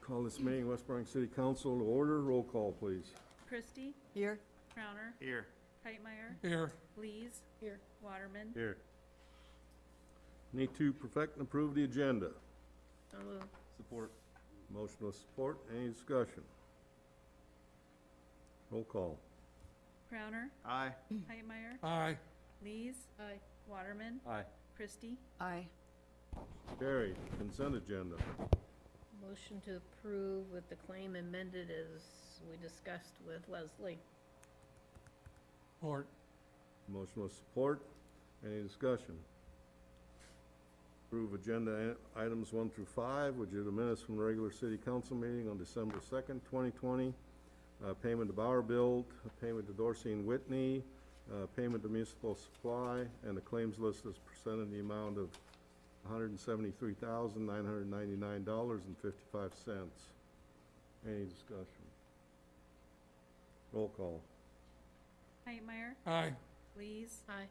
Call this meeting, West Burlington City Council to order. Roll call, please. Christie. Here. Crowner. Here. Keitmeyer. Here. Lees. Here. Waterman. Here. Need to perfect and approve the agenda. So moved. Support. Motion with support. Any discussion? Roll call. Crowner. Aye. Keitmeyer. Aye. Lees. Aye. Waterman. Aye. Christie. Aye. Carried. Consent agenda. Motion to approve with the claim amended as we discussed with Leslie. Support. Motion with support. Any discussion? Approve agenda items 1 through 5, which are the minutes from the regular city council meeting on December 2nd, 2020. Payment to Bauer Build, payment to Dorsey and Whitney, payment to Municipal Supply, and the claims list is presented in the amount of $173,999.55. Any discussion? Roll call. Keitmeyer. Aye. Lees. Aye.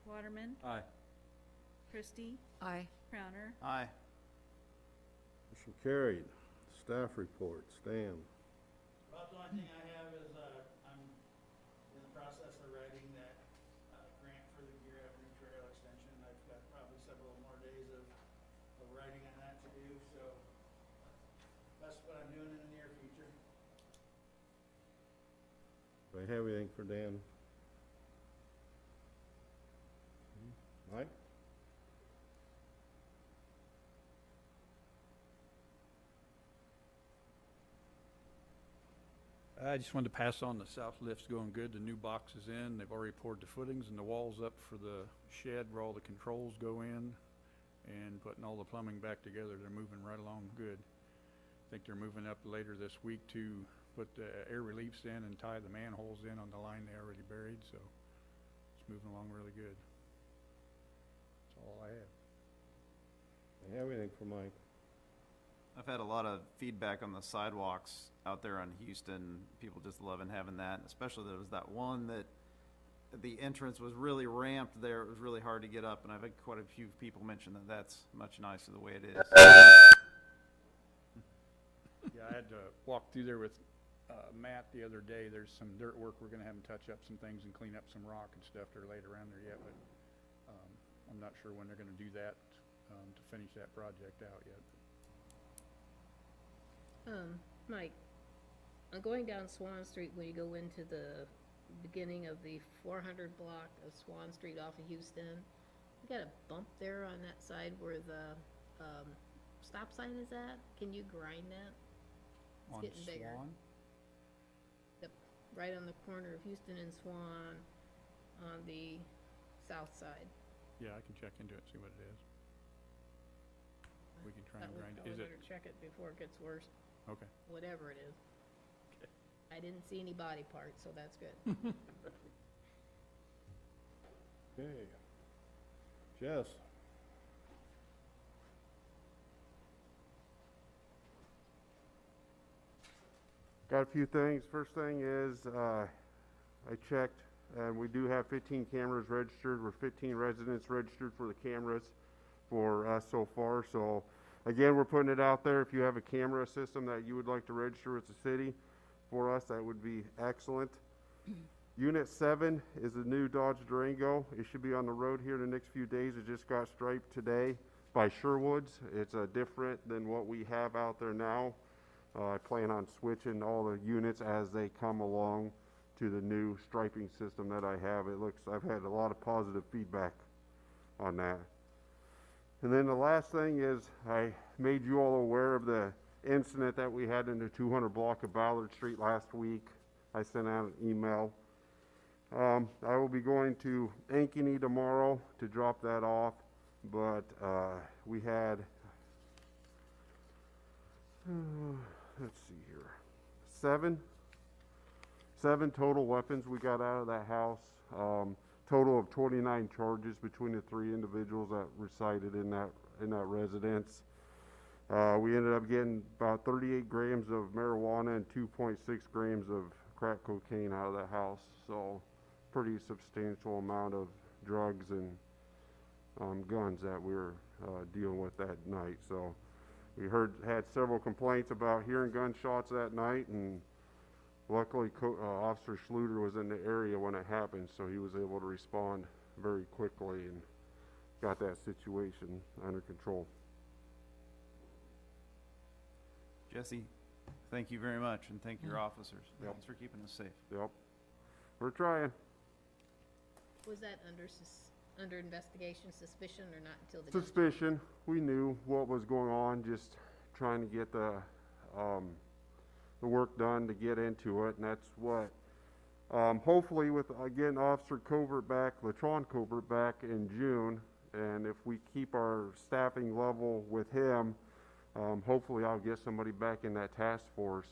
Waterman. Aye. Christie. Aye. Crowner. Aye. Motion carried. Staff report. Stan. About the only thing I have is, I'm in the process of writing that, grant for the Gear Avenue Trail Extension. I've got probably several more days of writing on that to do, so that's what I'm doing in the near future. Do I have anything for Dan? Mike? I just wanted to pass on the south lift's going good. The new box is in. They've already poured the footings and the walls up for the shed where all the controls go in, and putting all the plumbing back together. They're moving right along good. I think they're moving up later this week to put the air reliefs in and tie the manholes in on the line they already buried, so it's moving along really good. That's all I have. Do I have anything for Mike? I've had a lot of feedback on the sidewalks out there on Houston. People just loving having that, especially there was that one that the entrance was really ramped there. It was really hard to get up, and I've had quite a few people mention that that's much nicer the way it is. Yeah, I had to walk through there with Matt the other day. There's some dirt work. We're gonna have him touch up some things and clean up some rock and stuff that are laid around there yet, but I'm not sure when they're gonna do that to finish that project out yet. Mike, I'm going down Swan Street when you go into the beginning of the 400 block of Swan Street off of Houston. You got a bump there on that side where the stop sign is at. Can you grind that? It's On getting bigger. Swan? Yep, right on the corner of Houston and Swan on the south side. Yeah, I can check into it, see what it is. We can try and That would grind it. probably Is it, better check it before it gets worse, okay. whatever it is. Okay. I didn't see any body parts, so that's good. Okay. Jess? Got a few things. First thing is, I checked, and we do have 15 cameras registered. We're 15 residents registered for the cameras for us so far. So, again, we're putting it out there. If you have a camera system that you would like to register with the city for us, that would be excellent. Unit 7 is a new Dodge Durango. It should be on the road here in the next few days. It just got striped today by Sherwoods. It's different than what we have out there now. I plan on switching all the units as they come along to the new striping system that I have. I've had a lot of positive feedback on that. And then the last thing is I made you all aware of the incident that we had in the 200 block of Ballard Street last week. I sent out an email. I will be going to Ankeny tomorrow to drop that off, but we had let's see here, seven total weapons we got out of that house. Total of 29 charges between the 3 individuals that resided in that residence. We ended up getting about 38 grams of marijuana and 2.6 grams of crack cocaine out of the house. So pretty substantial amount of drugs and guns that we were dealing with that night. So we had several complaints about hearing gunshots that night, and luckily Officer Schluter was in the area when it happened, so he was able to respond very quickly and got that situation under control. Jesse, thank you very much, and thank your officers. Yep. Thanks for keeping us safe. Yep, we're trying. Was that under investigation, suspicion, or not until the gunshot? Suspicion. We knew what was going on, just trying to get the work done to get into it, and that's what, hopefully with getting Officer Covert back, Latron Covert back in June, and if we keep our staffing level with him, hopefully I'll get somebody back in that task force,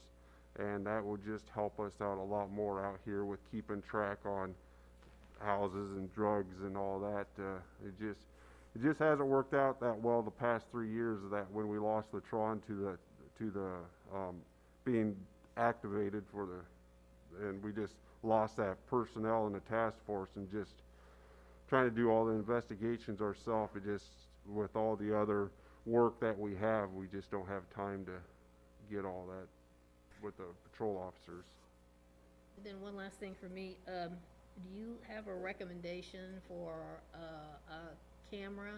and that will just help us out a lot more out here with keeping track on houses and drugs and all that. It just hasn't worked out that well the past 3 years, that when we lost Latron to the being activated for and we just lost that personnel in the task force, and just trying to do all the investigations ourselves. It just, with all the other work that we have, we just don't have time to get all that with the patrol officers. And then one last thing for me, do you have a recommendation for a camera?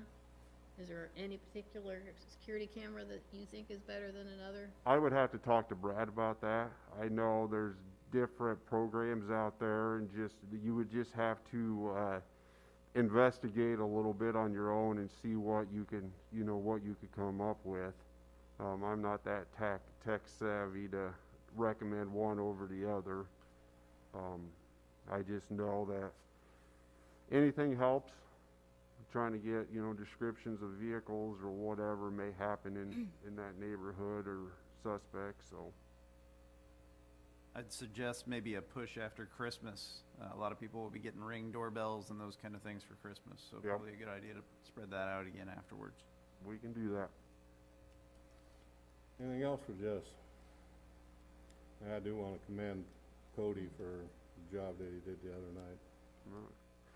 Is there any particular security camera that you think is better than another? I would have to talk to Brad about that. I know there's different programs out there, and you would just have to investigate a little bit on your own and see what you could come up with. I'm not that tech savvy to recommend one over the other. I just know that anything helps. Trying to get, descriptions of vehicles or whatever may happen in that neighborhood or suspects, so. I'd suggest maybe a push after Christmas. A lot of people will be getting Ring doorbells and those kind of things for Christmas, so Yep. probably a good idea to spread that out again afterwards. We can do that. Anything else for Jess? I do want to commend Cody for the job that he did the other night,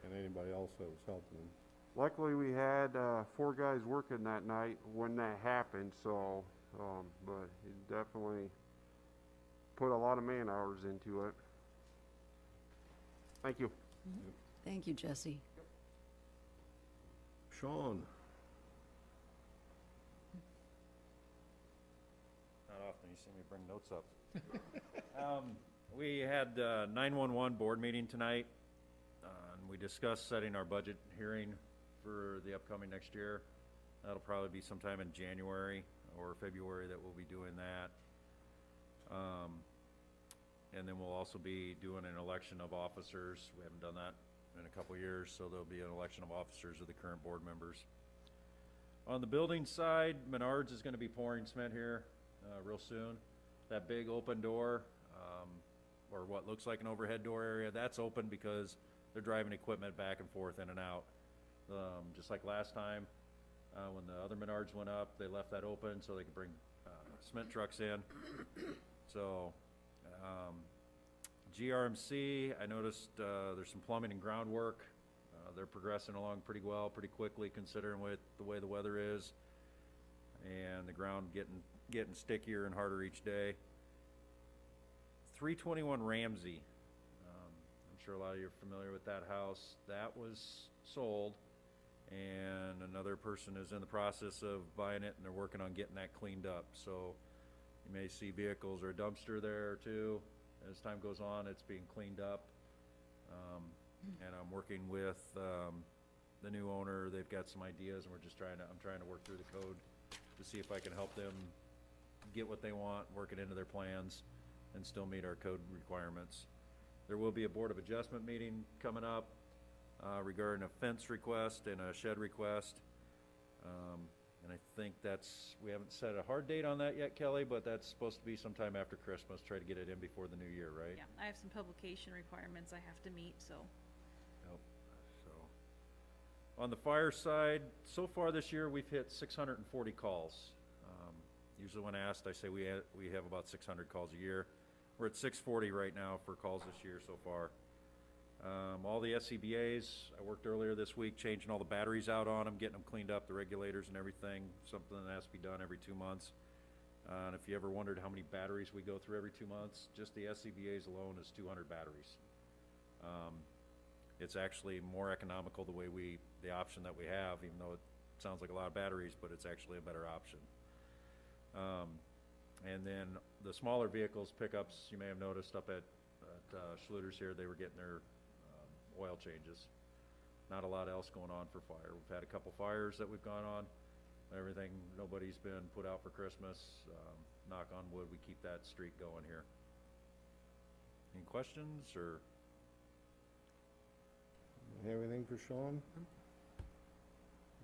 and anybody else that was helping him. Luckily, we had 4 guys working that night when that happened, so, but he definitely put a lot of man hours into it. Thank you. Thank you, Jesse. Sean? Not often you see me bring notes up. We had 911 board meeting tonight, and we discussed setting our budget hearing for the upcoming next year. That'll probably be sometime in January or February that we'll be doing that. And then we'll also be doing an election of officers. We haven't done that in a couple years, so there'll be an election of officers of the current board members. On the building side, Menards is going to be pouring cement here real soon. That big open door, or what looks like an overhead door area, that's open because they're driving equipment back and forth in and out. Just like last time, when the other Menards went up, they left that open so they could bring cement trucks in. So, GRMC, I noticed there's some plumbing and groundwork. They're progressing along pretty well, pretty quickly, considering the way the weather is, and the ground getting stickier and harder each day. 321 Ramsey. I'm sure a lot of you are familiar with that house. That was sold, and another person is in the process of buying it, and they're working on getting that cleaned up. So you may see vehicles or a dumpster there too. As time goes on, it's being cleaned up. And I'm working with the new owner. They've got some ideas, and I'm trying to work through the code to see if I can help them get what they want, work it into their plans, and still meet our code requirements. There will be a Board of Adjustment meeting coming up regarding a fence request and a shed request. And I think we haven't set a hard date on that yet, Kelly, but that's supposed to be sometime after Christmas. Try to get it in before the new year, right? Yeah, I have some publication requirements I have to meet, so. Yep. So, on the fire side, so far this year, we've hit 640 calls. Usually when asked, I say we have about 600 calls a year. We're at 640 right now for calls this year so far. All the SCBA's, I worked earlier this week changing all the batteries out on them, getting them cleaned up, the regulators and everything, something that has to be done every 2 months. And if you ever wondered how many batteries we go through every 2 months, just the SCBA's alone is 200 batteries. It's actually more economical the option that we have, even though it sounds like a lot of batteries, but it's actually a better option. And then the smaller vehicles, pickups, you may have noticed up at Schluter's here, they were getting their oil changes. Not a lot else going on for fire. We've had a couple fires that we've gone on. Everything, nobody's been put out for Christmas. Knock on wood, we keep that streak going here. Any questions or? Have anything for Sean?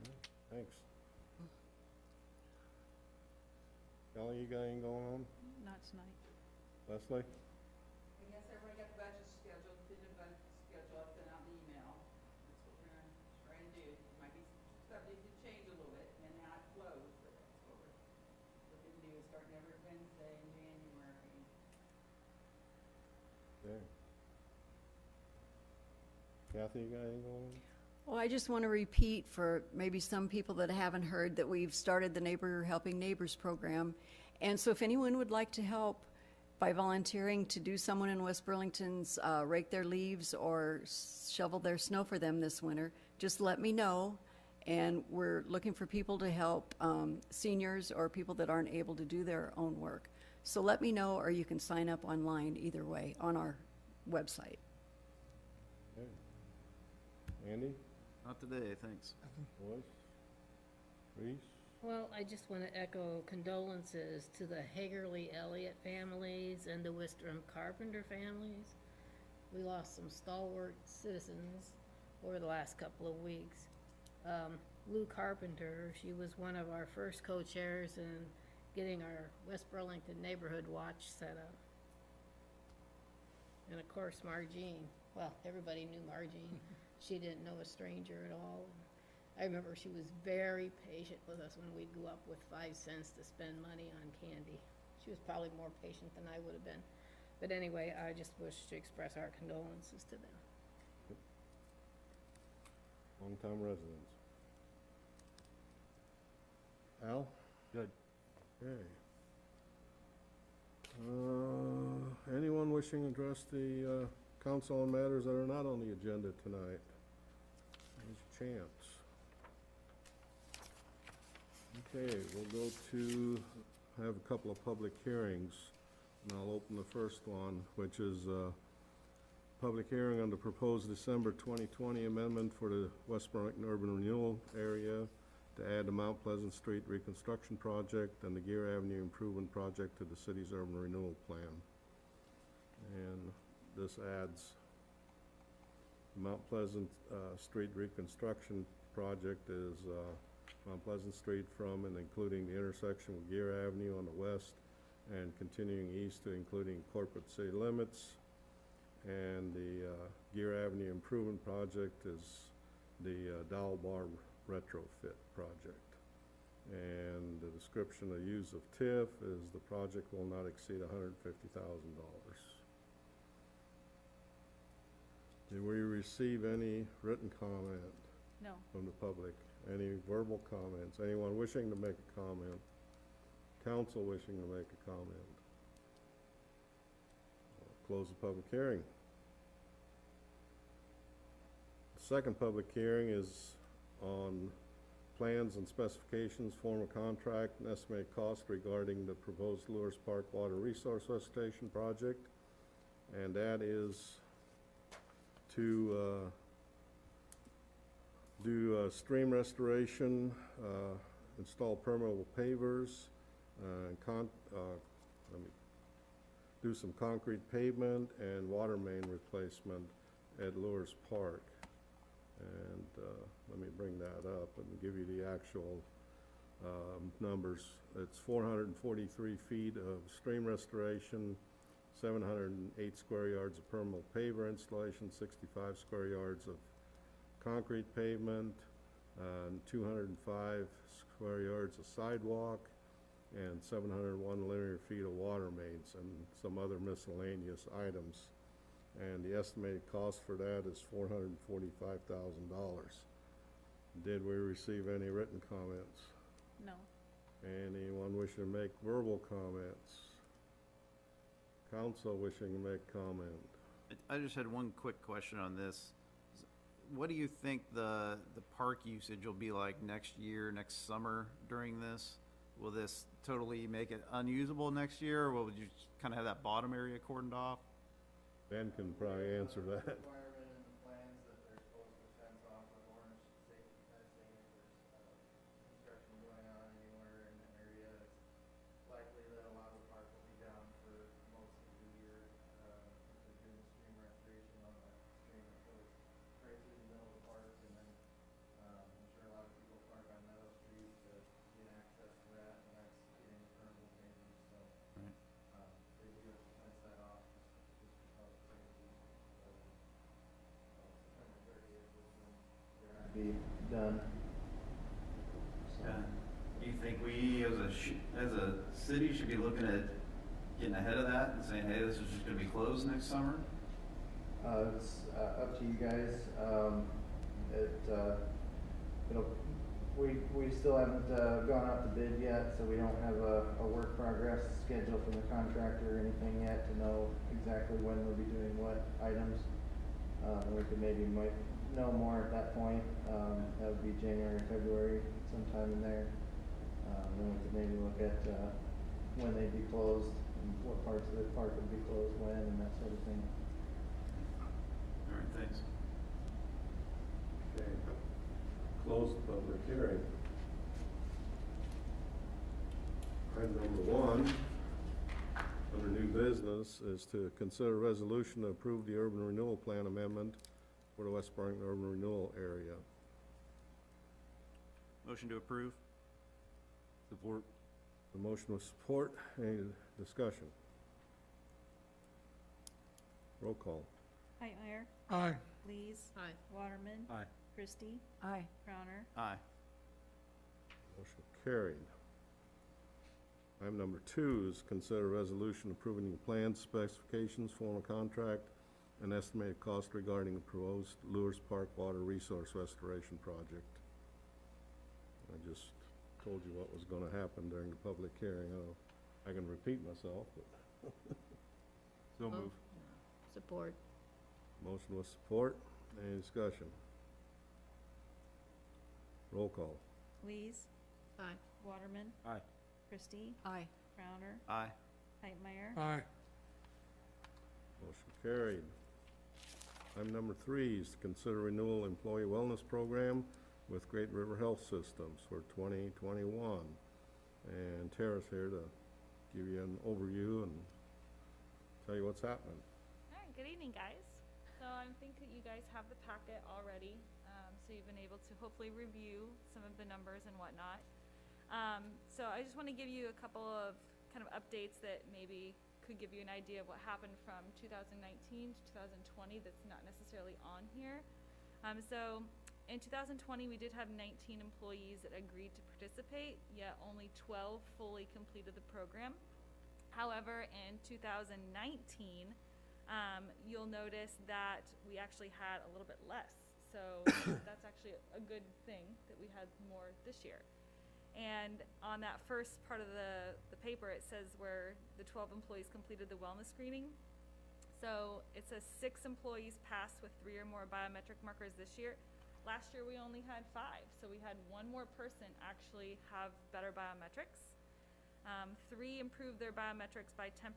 Yeah, thanks. Kelly, you got anything going on? Not tonight. Leslie? I guess everybody got the budget scheduled, did the budget schedule, I sent out an email. That's what we're gonna try and do. It might be subject to change a little bit, and how it flows, but that's what we're looking to do, is starting every Wednesday in January. Okay. Kathy, you got anything going on? Well, I just want to repeat for maybe some people that haven't heard that we've started the Neighbor Helping Neighbors program. And so if anyone would like to help by volunteering to do someone in West Burlington's rake their leaves or shovel their snow for them this winter, just let me know. And we're looking for people to help seniors or people that aren't able to do their own work. So let me know, or you can sign up online either way on our website. Okay. Andy? Not today, thanks. Lois? Reese? Well, I just want to echo condolences to the Hagerly Elliott families and the Wistrom Carpenter families. We lost some stalwart citizens over the last couple of weeks. Lou Carpenter, she was one of our first co-chairs in getting our West Burlington Neighborhood Watch set up. And of course, Margene. Well, everybody knew Margene. She didn't know a stranger at all. I remember she was very patient with us when we'd go up with 5 cents to spend money on candy. She was probably more patient than I would have been. But anyway, I just wish to express our condolences to them. Long-time residents. Al? Good. Okay. Anyone wishing to address the council on matters that are not on the agenda tonight? There's a chance. Okay, we'll go to have a couple of public hearings, and I'll open the first one, which is public hearing on the proposed December 2020 amendment for the West Burlington Urban Renewal Area to add the Mount Pleasant Street Reconstruction Project and the Gear Avenue Improvement Project to the city's urban renewal plan. And this adds Mount Pleasant Street Reconstruction Project is Mount Pleasant Street from and including the intersection with Gear Avenue on the west and continuing east to including corporate city limits. And the Gear Avenue Improvement Project is the Dowell Bar retrofit project. And the description of use of TIF is the project will not exceed $150,000. Did we receive any written comment No. from the public? Any verbal comments? Anyone wishing to make a comment? Council wishing to make a comment? I'll close the public hearing. The second public hearing is on plans and specifications, form a contract, and estimated cost regarding the proposed Lewis Park Water Resource Restoration Project. And that is to do stream restoration, install permeable pavers, do some concrete pavement and water main replacement at Lewis Park. And let me bring that up and give you the actual numbers. It's 443 feet of stream restoration, 708 square yards of permeable paver installation, 65 square yards of concrete pavement, 205 square yards of sidewalk, and 701 linear feet of water mains and some other miscellaneous items. and the estimated cost for that is $445,000. Did we receive any written comments? No. Anyone wishing to make verbal comments? Council wishing to make comment? I just had one quick question on this. What do you think the park usage will be like next year, next summer during this? Will this totally make it unusable next year, or will you kind of have that bottom area cordoned off? Ben can probably answer that. Requirement in the plans that they're supposed to fence off with orange safety fencing if there's, construction going on anywhere in the area. It's likely that a lot of the park will be down for most of the year, if they're doing stream restoration on that stream that goes right through the middle of the park, and then, I'm sure a lot of people park on Meadow Street to get access to that, and that's getting permanent damage, so. Right. They do have to fence that off just because of safety. September 30th is when they're gonna be done. So, Do you think we as a city should be looking at getting ahead of that and saying, hey, this is just gonna be closed next summer? It's up to you guys. We still haven't gone out to bid yet, so we don't have a work progress schedule from the contractor or anything yet to know exactly when we'll be doing what items. We could might know more at that point. That would be January, February, sometime in there. Then we could maybe look at when they'd be closed and what parts of the park would be closed when and that sort of thing. All right, thanks. Okay. Close the public hearing. Item number 1, under new business, is to consider a resolution to approve the urban renewal plan amendment for the West Burlington urban renewal area. Motion to approve? Support. The motion with support. Any discussion? Roll call. Hightmeyer. Aye. Lees. Aye. Waterman. Aye. Christie. Aye. Crowner. Aye. Motion carried. Item number 2 is consider a resolution approving the plans, specifications, form of contract, and estimated cost regarding the proposed Lewis Park Water Resource Restoration Project. I just told you what was gonna happen during the public hearing. I can repeat myself, but So Oh, move. Support. motion with support. Any discussion? Roll call. Lees. Aye. Waterman. Aye. Christie. Aye. Crowner. Aye. Hightmeyer. Aye. Motion carried. Item number 3 is to consider renewal employee wellness program with Great River Health Systems for 2021. And Tara's here to give you an overview and tell you what's happening. All right, good evening, guys. So I think that you guys have the packet already, so you've been able to hopefully review some of the numbers and whatnot. So I just want to give you a couple of kind of updates that maybe could give you an idea of what happened from 2019 to 2020 that's not necessarily on here. So in 2020, we did have 19 employees that agreed to participate, yet only 12 fully completed the program. However, in 2019, you'll notice that we actually had a little bit less. So that's actually a good thing that we had more this year. And on that first part of the paper, it says where the 12 employees completed the wellness screening. So it says 6 employees passed with 3 or more biometric markers this year. Last year we only had 5, so we had 1 more person actually have better biometrics. 3 improved their biometrics by 10%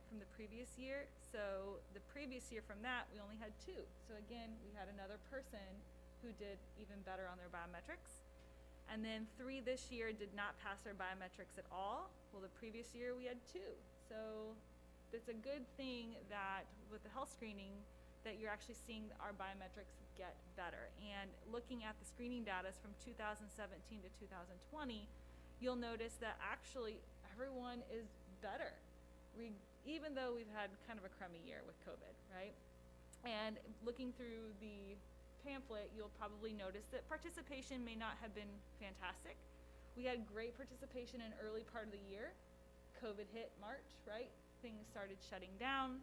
from the previous year. So the previous year from that, we only had 2. So again, we had another person who did even better on their biometrics. And then 3 this year did not pass their biometrics at all. Well, the previous year we had 2. So it's a good thing that with the health screening that you're actually seeing our biometrics get better. And looking at the screening data from 2017 to 2020, you'll notice that actually everyone is better, even though we've had kind of a crummy year with COVID, right? And looking through the pamphlet, you'll probably notice that participation may not have been fantastic. We had great participation in early part of the year. COVID hit March, right? Things started shutting down.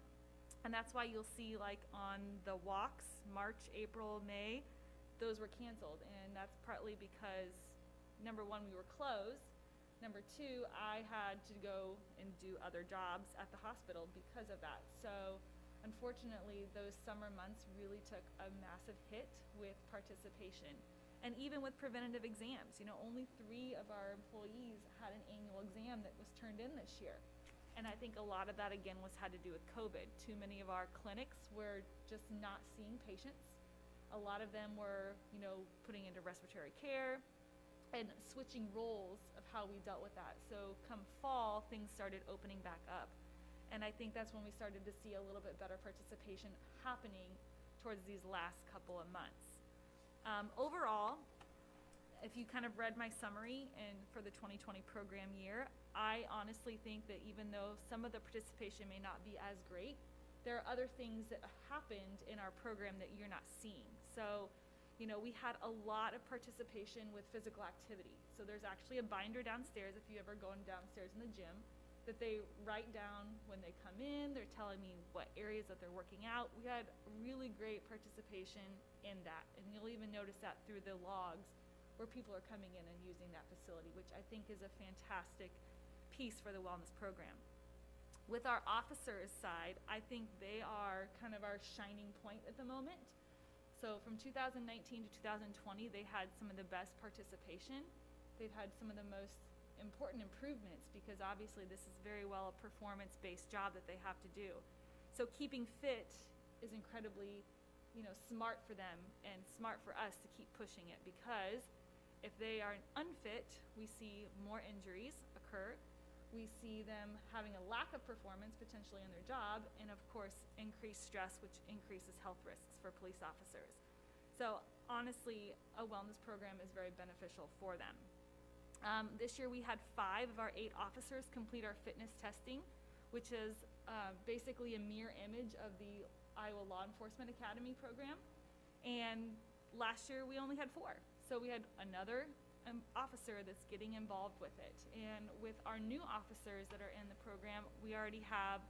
And that's why you'll see like on the walks, March, April, May, those were canceled. And that's partly because, number one, we were closed. Number two, I had to go and do other jobs at the hospital because of that. So unfortunately, those summer months really took a massive hit with participation. And even with preventative exams, only 3 of our employees had an annual exam that was turned in this year. And I think a lot of that, again, had to do with COVID. Too many of our clinics were just not seeing patients. A lot of them were, putting into respiratory care and switching roles of how we dealt with that. So come fall, things started opening back up. And I think that's when we started to see a little bit better participation happening towards these last couple of months. Overall, if you kind of read my summary and for the 2020 program year, I honestly think that even though some of the participation may not be as great, there are other things that happened in our program that you're not seeing. So, we had a lot of participation with physical activity. So there's actually a binder downstairs, if you ever go downstairs in the gym, that they write down when they come in. They're telling me what areas that they're working out. We had really great participation in that. And you'll even notice that through the logs where people are coming in and using that facility, which I think is a fantastic piece for the wellness program. With our officers side, I think they are kind of our shining point at the moment. So from 2019 to 2020, they had some of the best participation. They've had some of the most important improvements because obviously this is very well a performance-based job that they have to do. So keeping fit is incredibly, smart for them and smart for us to keep pushing it, because if they are unfit, we see more injuries occur. We see them having a lack of performance potentially in their job, and of course increased stress, which increases health risks for police officers. So honestly, a wellness program is very beneficial for them. This year we had 5 of our 8 officers complete our fitness testing, which is basically a mirror image of the Iowa Law Enforcement Academy program. And last year we only had 4. So we had another officer that's getting involved with it. And with our new officers that are in the program, we already have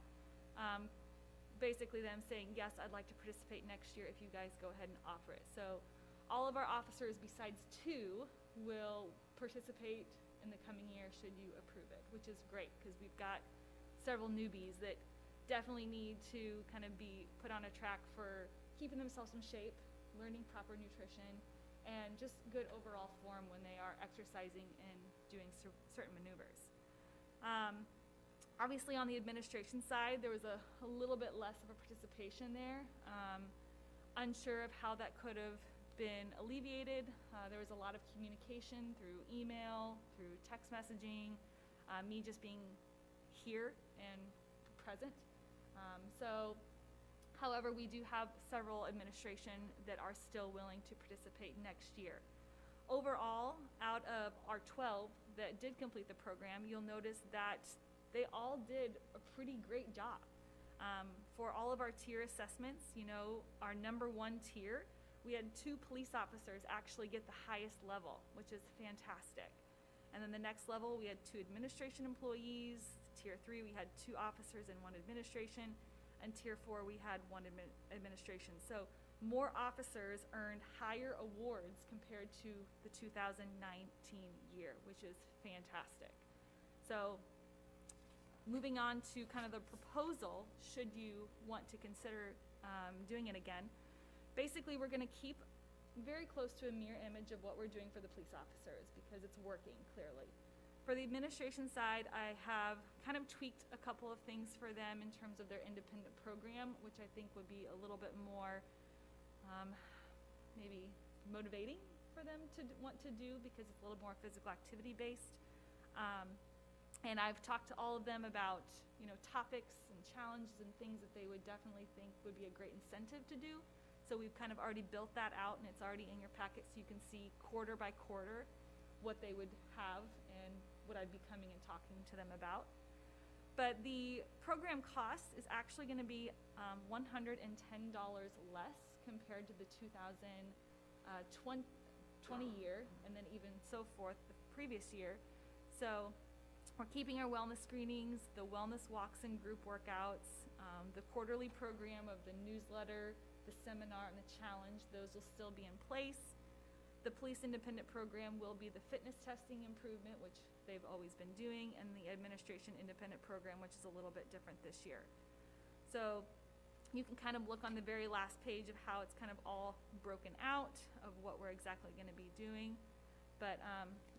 basically them saying, yes, I'd like to participate next year if you guys go ahead and offer it. So all of our officers besides 2 will participate in the coming year should you approve it, which is great because we've got several newbies that definitely need to kind of be put on a track for keeping themselves in shape, learning proper nutrition, and just good overall form when they are exercising and doing certain maneuvers. Obviously on the administration side, there was a little bit less of a participation there. Unsure of how that could have been alleviated. There was a lot of communication through email, through text messaging, me just being here and present. However, we do have several administration that are still willing to participate next year. Overall, out of our 12 that did complete the program, you'll notice that they all did a pretty great job. For all of our tier assessments, our number 1 tier, we had 2 police officers actually get the highest level, which is fantastic. And then the next level, we had 2 administration employees. Tier 3, we had 2 officers and 1 administration. And Tier 4, we had 1 administration. So more officers earned higher awards compared to the 2019 year, which is fantastic. So moving on to kind of the proposal, should you want to consider doing it again. Basically, we're going to keep very close to a mirror image of what we're doing for the police officers because it's working clearly. For the administration side, I have kind of tweaked a couple of things for them in terms of their independent program, which I think would be a little bit more maybe motivating for them to want to do because it's a little more physical activity based. And I've talked to all of them about, topics and challenges and things that they would definitely think would be a great incentive to do. So we've kind of already built that out, and it's already in your packet so you can see quarter by quarter what they would have and what I'd be coming and talking to them about. But the program cost is actually going to be $110 less compared to the 2020 year, and then even so forth the previous year. So We're keeping our wellness screenings, the wellness walks and group workouts, the quarterly program of the newsletter, the seminar, and the challenge. Those will still be in place. The police independent program will be the fitness testing improvement, which they've always been doing, and the administration independent program, which is a little bit different this year. So you can kind of look on the very last page of how it's kind of all broken out of what we're exactly going to be doing. But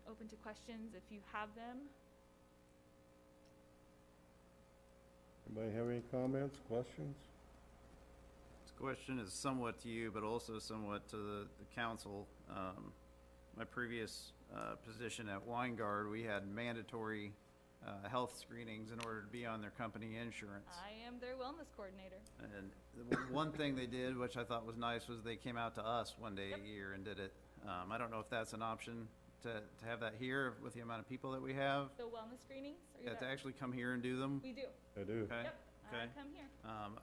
open to questions if you have them. Anybody have any comments, questions? This question is somewhat to you, but also somewhat to the council. My previous position at Weingard, we had mandatory health screenings in order to be on their company insurance. I am their wellness coordinator. And the one thing they did, which I thought was nice, was they came out to us one day Yep. a year and did it. I don't know if that's an option to have that here with the amount of people that we have. The wellness screenings? Are you Yeah, to that- actually come here and do them. We do. I do. Okay. Yep. Okay. Come here.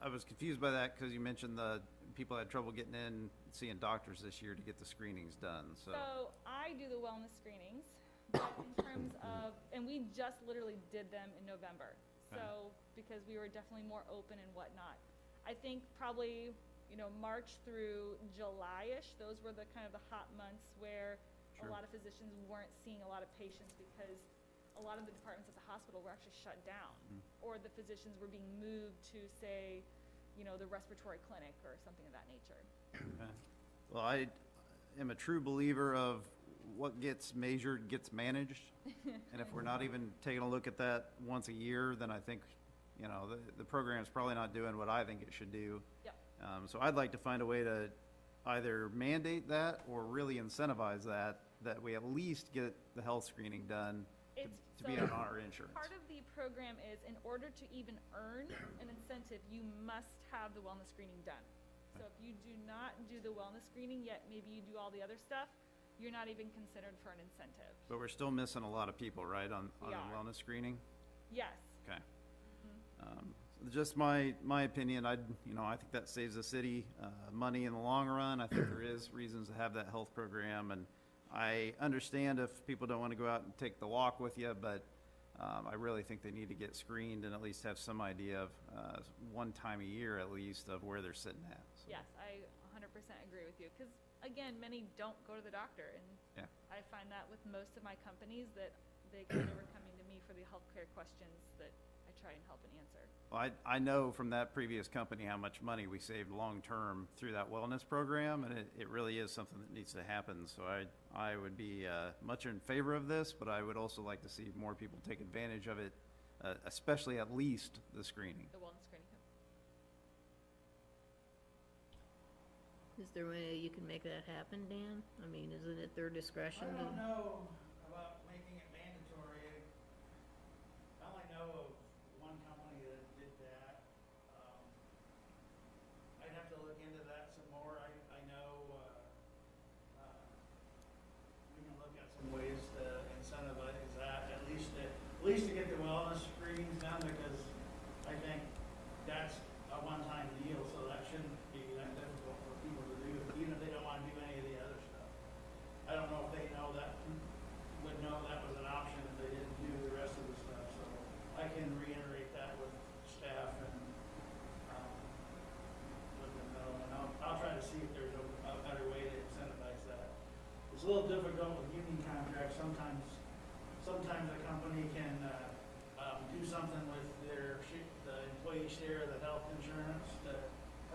I was confused by that because you mentioned the people had trouble getting in, seeing doctors this year to get the screenings done, so. So I do the wellness screenings, but in terms of, and we just literally did them in November. Okay. So, because we were definitely more open and whatnot. I think probably, March through July-ish, those were the kind of the hot months where Sure. a lot of physicians weren't seeing a lot of patients because a lot of the departments at the hospital were actually shut down. Or the physicians were being moved to, say, the respiratory clinic or something of that nature. Okay. Well, I am a true believer of what gets measured gets managed. And if we're not even taking a look at that once a year, then I think, the program's probably not doing what I think it should do. Yep. So I'd like to find a way to either mandate that or really incentivize that we at least get the health screening done to be on our insurance. Part of the program is, in order to even earn an incentive, you must have the wellness screening done. So if you do not do the wellness screening, yet maybe you do all the other stuff, you're not even considered for an incentive. But we're still missing a lot of people, right, on We the are. wellness screening? Yes. Okay. Just my opinion, I think that saves the city money in the long run. I think there is reasons to have that health program, and I understand if people don't want to go out and take the walk with you, but I really think they need to get screened and at least have some idea of one time a year at least of where they're sitting at. So, Yes, I 100% agree with you. Because, again, many don't go to the doctor. And Yeah. I find that with most of my companies that they kind of were coming to me for the healthcare questions that I try and help and answer. Well, I know from that previous company how much money we saved long-term through that wellness program, and it really is something that needs to happen. So I would be much in favor of this, but I would also like to see more people take advantage of it, especially at least the screening. The wellness screening. Is there a way you can make that happen, Dan? I mean, isn't it their discretion I to? don't know about making it mandatory. I only know of one company that did that. I'd have to look into that some more. I know, we can look at some ways to incentivize that, at least to get the wellness screenings done, because I think that's a one-time deal, so that shouldn't be that difficult for people to do, even if they don't want to do any of the other stuff. I don't know if they would know that was an option if they didn't do the rest of the stuff, so I can reiterate that with staff and, let them know, and I'll try to see if there's a better way to incentivize that. It's a little difficult with union contracts, sometimes a company can, do something with the employee share of the health insurance, to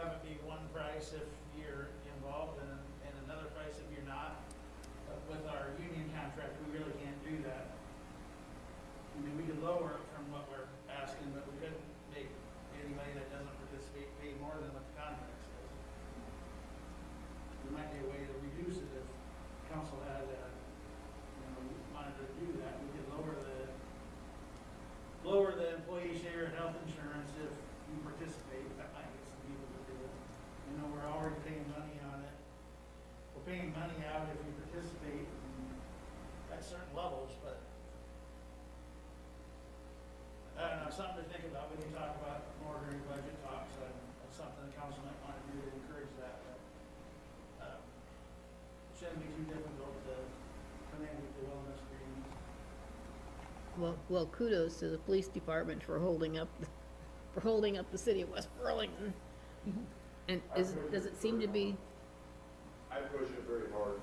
have it be one price if you're involved and another price if you're not. But with our union contract, we really can't do that. I mean, we could lower it from what we're asking, but we couldn't make anybody that doesn't participate pay more than what the contract says. There might be a way to reduce it if council had, wanted to do that. We could lower the employee share of health insurance if you participate. That might get some people to do it. We're already paying money on it. We're paying money out if you participate at certain levels, but I don't know, something to think about. We can talk about more during budget talks, and that's something the council might want to do to encourage that, but it shouldn't be too difficult to come in with the wellness screenings. Well, kudos to the police department for holding up the city of West Burlington. And does it seem to be, I push it very hard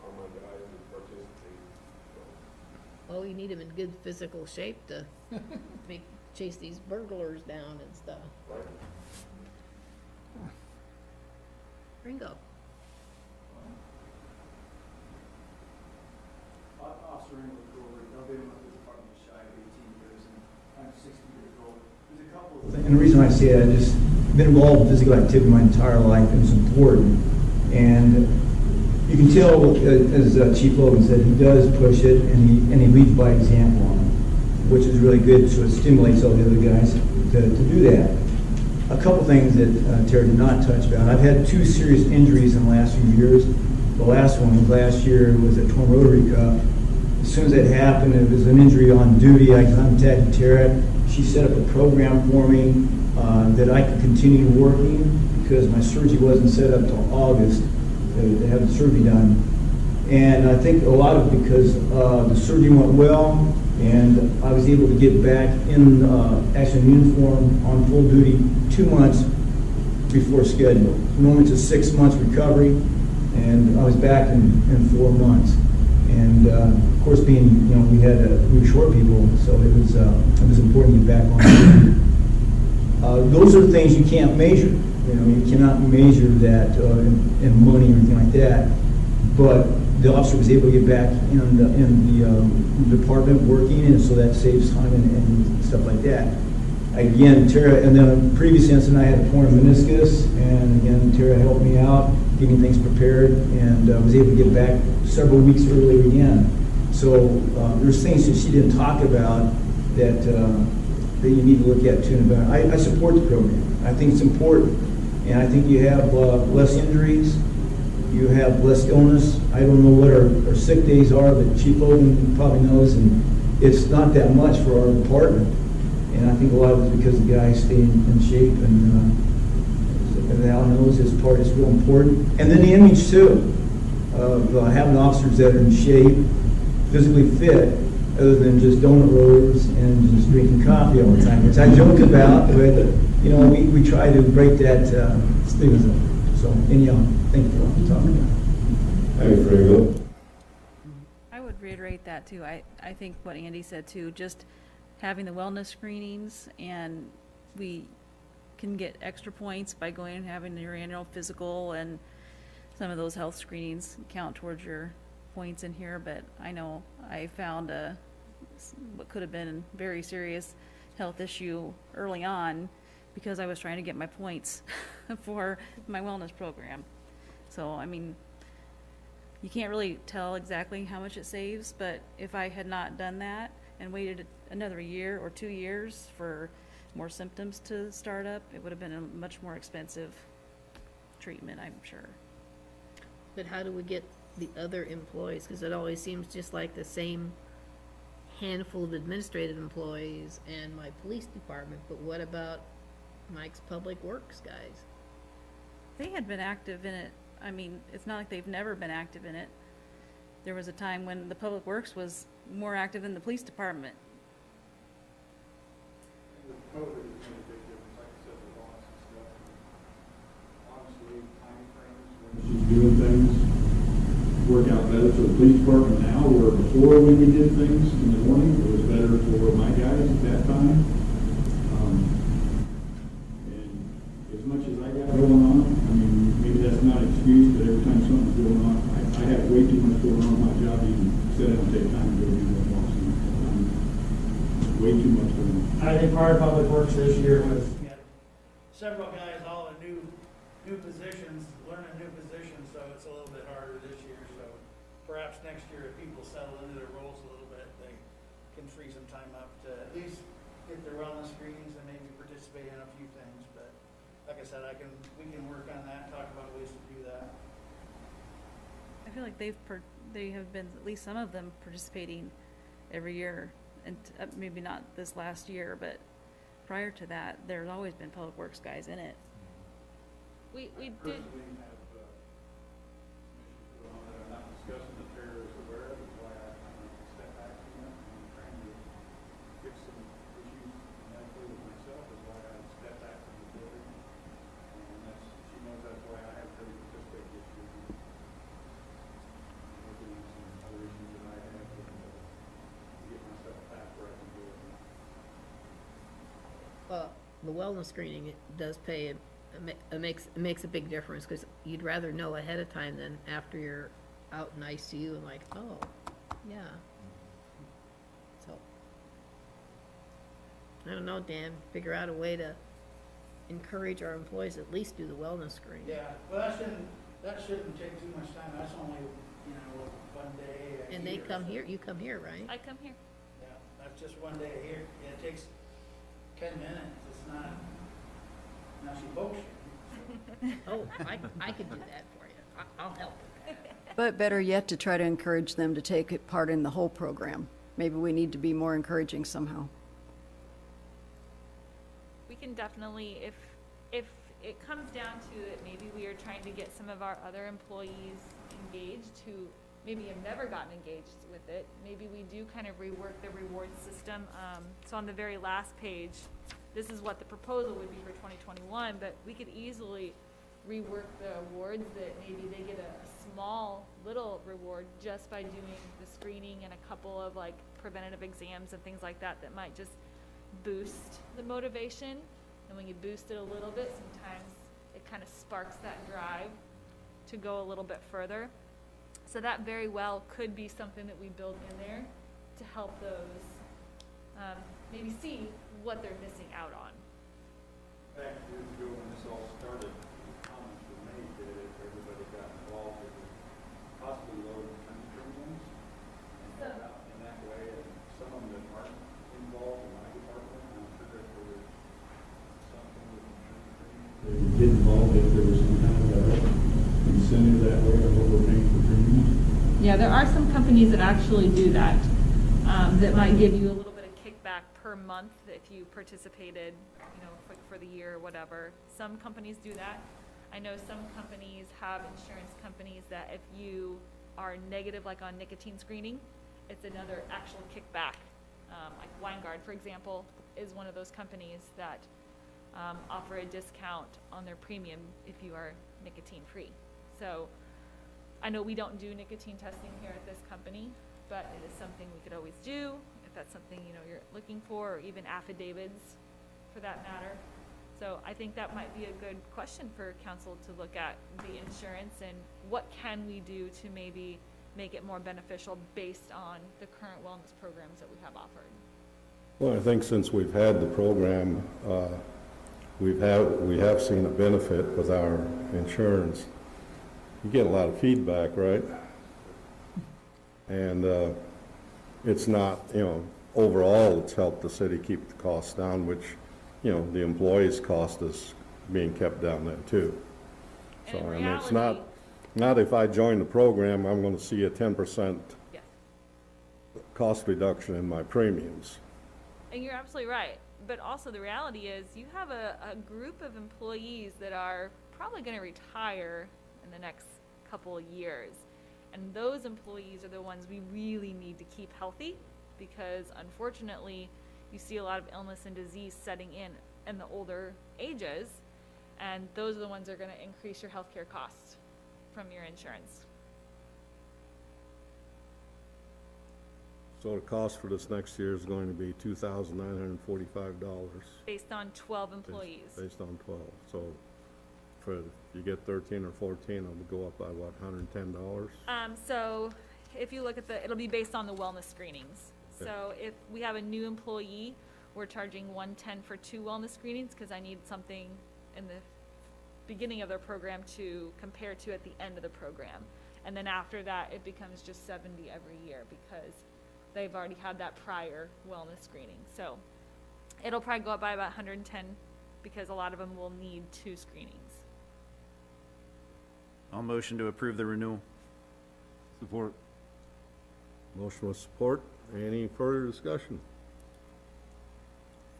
on my guys to participate. oh, you need them in good physical shape to chase these burglars down and stuff. Ringo. Officer Ringo Corey, I've been with the department shy of 18 years, and I'm 60 years old. There's a couple of things. And the reason I say that, I just been involved in physical activity my entire life, and it's important. And you can tell, as Chief Logan said, he does push it, and he leads by example on it, which is really good, so it stimulates all the other guys to do that. A couple things that Tara did not touch about. I've had 2 serious injuries in the last few years. The last one was last year, was a torn rotary cuff. As soon as that happened, it was an injury on duty. I contacted Tara. She set up a program for me that I could continue working because my surgery wasn't set up till August to have the surgery done. And I think a lot of it because the surgery went well, and I was able to get back in actually in uniform on full duty 2 months before schedule. Normally it's a 6 months recovery, and I was back in 4 months. And of course, being we were short people, so it was important to get back on duty. Those are things you can't measure. You cannot measure that in money or anything like that. But the officer was able to get back in the department working, and so that saves time and stuff like that. Again, Tara, and then a previous incident, I had a torn meniscus, and again, Tara helped me out, getting things prepared, and was able to get back several weeks earlier again. So there's things that she didn't talk about that you need to look at too. I support the program. I think it's important, and I think you have less injuries. You have less illness. I don't know what our sick days are, but Chief Logan probably knows, and it's not that much for our department. And I think a lot of it is because the guys stay in shape, and as Al knows, this part is real important. And then the image too, of having officers that are in shape, physically fit, other than just donut rollers and just drinking coffee all the time, which I joke about, but we try to break that stigma. So anyhow, thank you for talking about. Hey, Frego. I would reiterate that too. I think what Andy said too, just having the wellness screenings, and we can get extra points by going and having your annual physical, and some of those health screenings count towards your points in here. But I know I found what could have been a very serious health issue early on because I was trying to get my points for my wellness program. So, I mean, you can't really tell exactly how much it saves, but if I had not done that and waited another year or 2 years for more symptoms to start up, it would have been a much more expensive treatment, I'm sure. But how do we get the other employees? Because it always seems just like the same handful of administrative employees and my police department. But what about Mike's public works guys? They had been active in it. I mean, it's not like they've never been active in it. There was a time when the public works was more active than the police department. With COVID, it's made a big difference, like I said, the loss and stuff. Honestly, time frames when she's doing things work out better for the police department now, where before when we did things in the morning, it was better for my guys at that time. And as much as I got going on, I mean, maybe that's not an excuse, but every time something's going on, I have way too much going on in my job to even sit down and take time to go do that walking. Way too much going on. I think part of Public Works this year was, we had several guys all in new positions, learning new positions, so it's a little bit harder this year. So perhaps next year, if people settle into their roles a little bit, they can free some time up to at least get their wellness screenings and maybe participate in a few things. But like I said, we can work on that, talk about ways to do that. I feel like they have been, at least some of them, participating every year. And maybe not this last year, but prior to that, there's always been public works guys in it. We did, Personally have some issues going on that I'm not discussing that Tara is aware of, is why I kind of step back from that and trying to the wellness screening, it does pay, it makes a big difference, because you'd rather know ahead of time than after you're out in ICU and like, oh, yeah. So, I don't know, Dan, figure out a way to encourage our employees at least do the wellness screening. Yeah, well, that shouldn't take too much time, that's only, you know, one day a And they year, come so- here, you come here, right? I come here. Yeah, that's just one day here, yeah, it takes 10 minutes, it's not, now she pokes you. Oh, I could do that for you. I'll help with that. But better yet, to try to encourage them to take part in the whole program. Maybe we need to be more encouraging somehow. We can definitely, if it comes down to it, maybe we are trying to get some of our other employees engaged who maybe have never gotten engaged with it. Maybe we do kind of rework the reward system. So on the very last page, this is what the proposal would be for 2021, but we could easily rework the awards that maybe they get a small little reward just by doing the screening and a couple of like preventative exams and things like that that might just boost the motivation. And when you boost it a little bit, sometimes it kind of sparks that drive to go a little bit further. So that very well could be something that we build in there to help those maybe see what they're missing out on. Back years ago when this all started, comments were made that if everybody got involved, it would possibly lower the premiums. And in that way, and some of them that aren't involved in my department, I'm sure that there was something with insurance premiums. They would get involved if there was some kind of incentive that way or what we're paying for premiums. Yeah, there are some companies that actually do that, that might give you a little bit of kickback per month if you participated, you know, for the year or whatever. Some companies do that. I know some companies have insurance companies that if you are negative, like on nicotine screening, it's another actual kickback. Like Weingard, for example, is one of those companies that offer a discount on their premium if you are nicotine free. So I know we don't do nicotine testing here at this company, but it is something we could always do if that's something, you know, you're looking for, or even affidavits for that matter. So I think that might be a good question for council to look at, the insurance and what can we do to maybe make it more beneficial based on the current wellness programs that we have offered. Well, I think since we've had the program, we have seen a benefit with our insurance. You get a lot of feedback, right? And it's not, you know, overall it's helped the city keep the costs down, which, you know, the employees' cost is being kept down there too. So, And I in mean, it's reality- not if I join the program, I'm gonna see a 10% Yes. cost reduction in my premiums. And you're absolutely right. But also the reality is you have a group of employees that are probably going to retire in the next couple of years. And those employees are the ones we really need to keep healthy, because unfortunately you see a lot of illness and disease setting in the older ages, and those are the ones that are going to increase your healthcare costs from your insurance. So the cost for this next year is going to be $2,945. Based on 12 employees. Based on 12. So for, if you get 13 or 14, it'll go up by what, $110? So if you look at it'll be based on the wellness screenings. Okay. So if we have a new employee, we're charging $110 for 2 wellness screenings, because I need something in the beginning of their program to compare to at the end of the program. And then after that, it becomes just $70 every year, because they've already had that prior wellness screening. So it'll probably go up by about 110, because a lot of them will need 2 screenings. I'll motion to approve the renewal. Support. Motion with support. Any further discussion?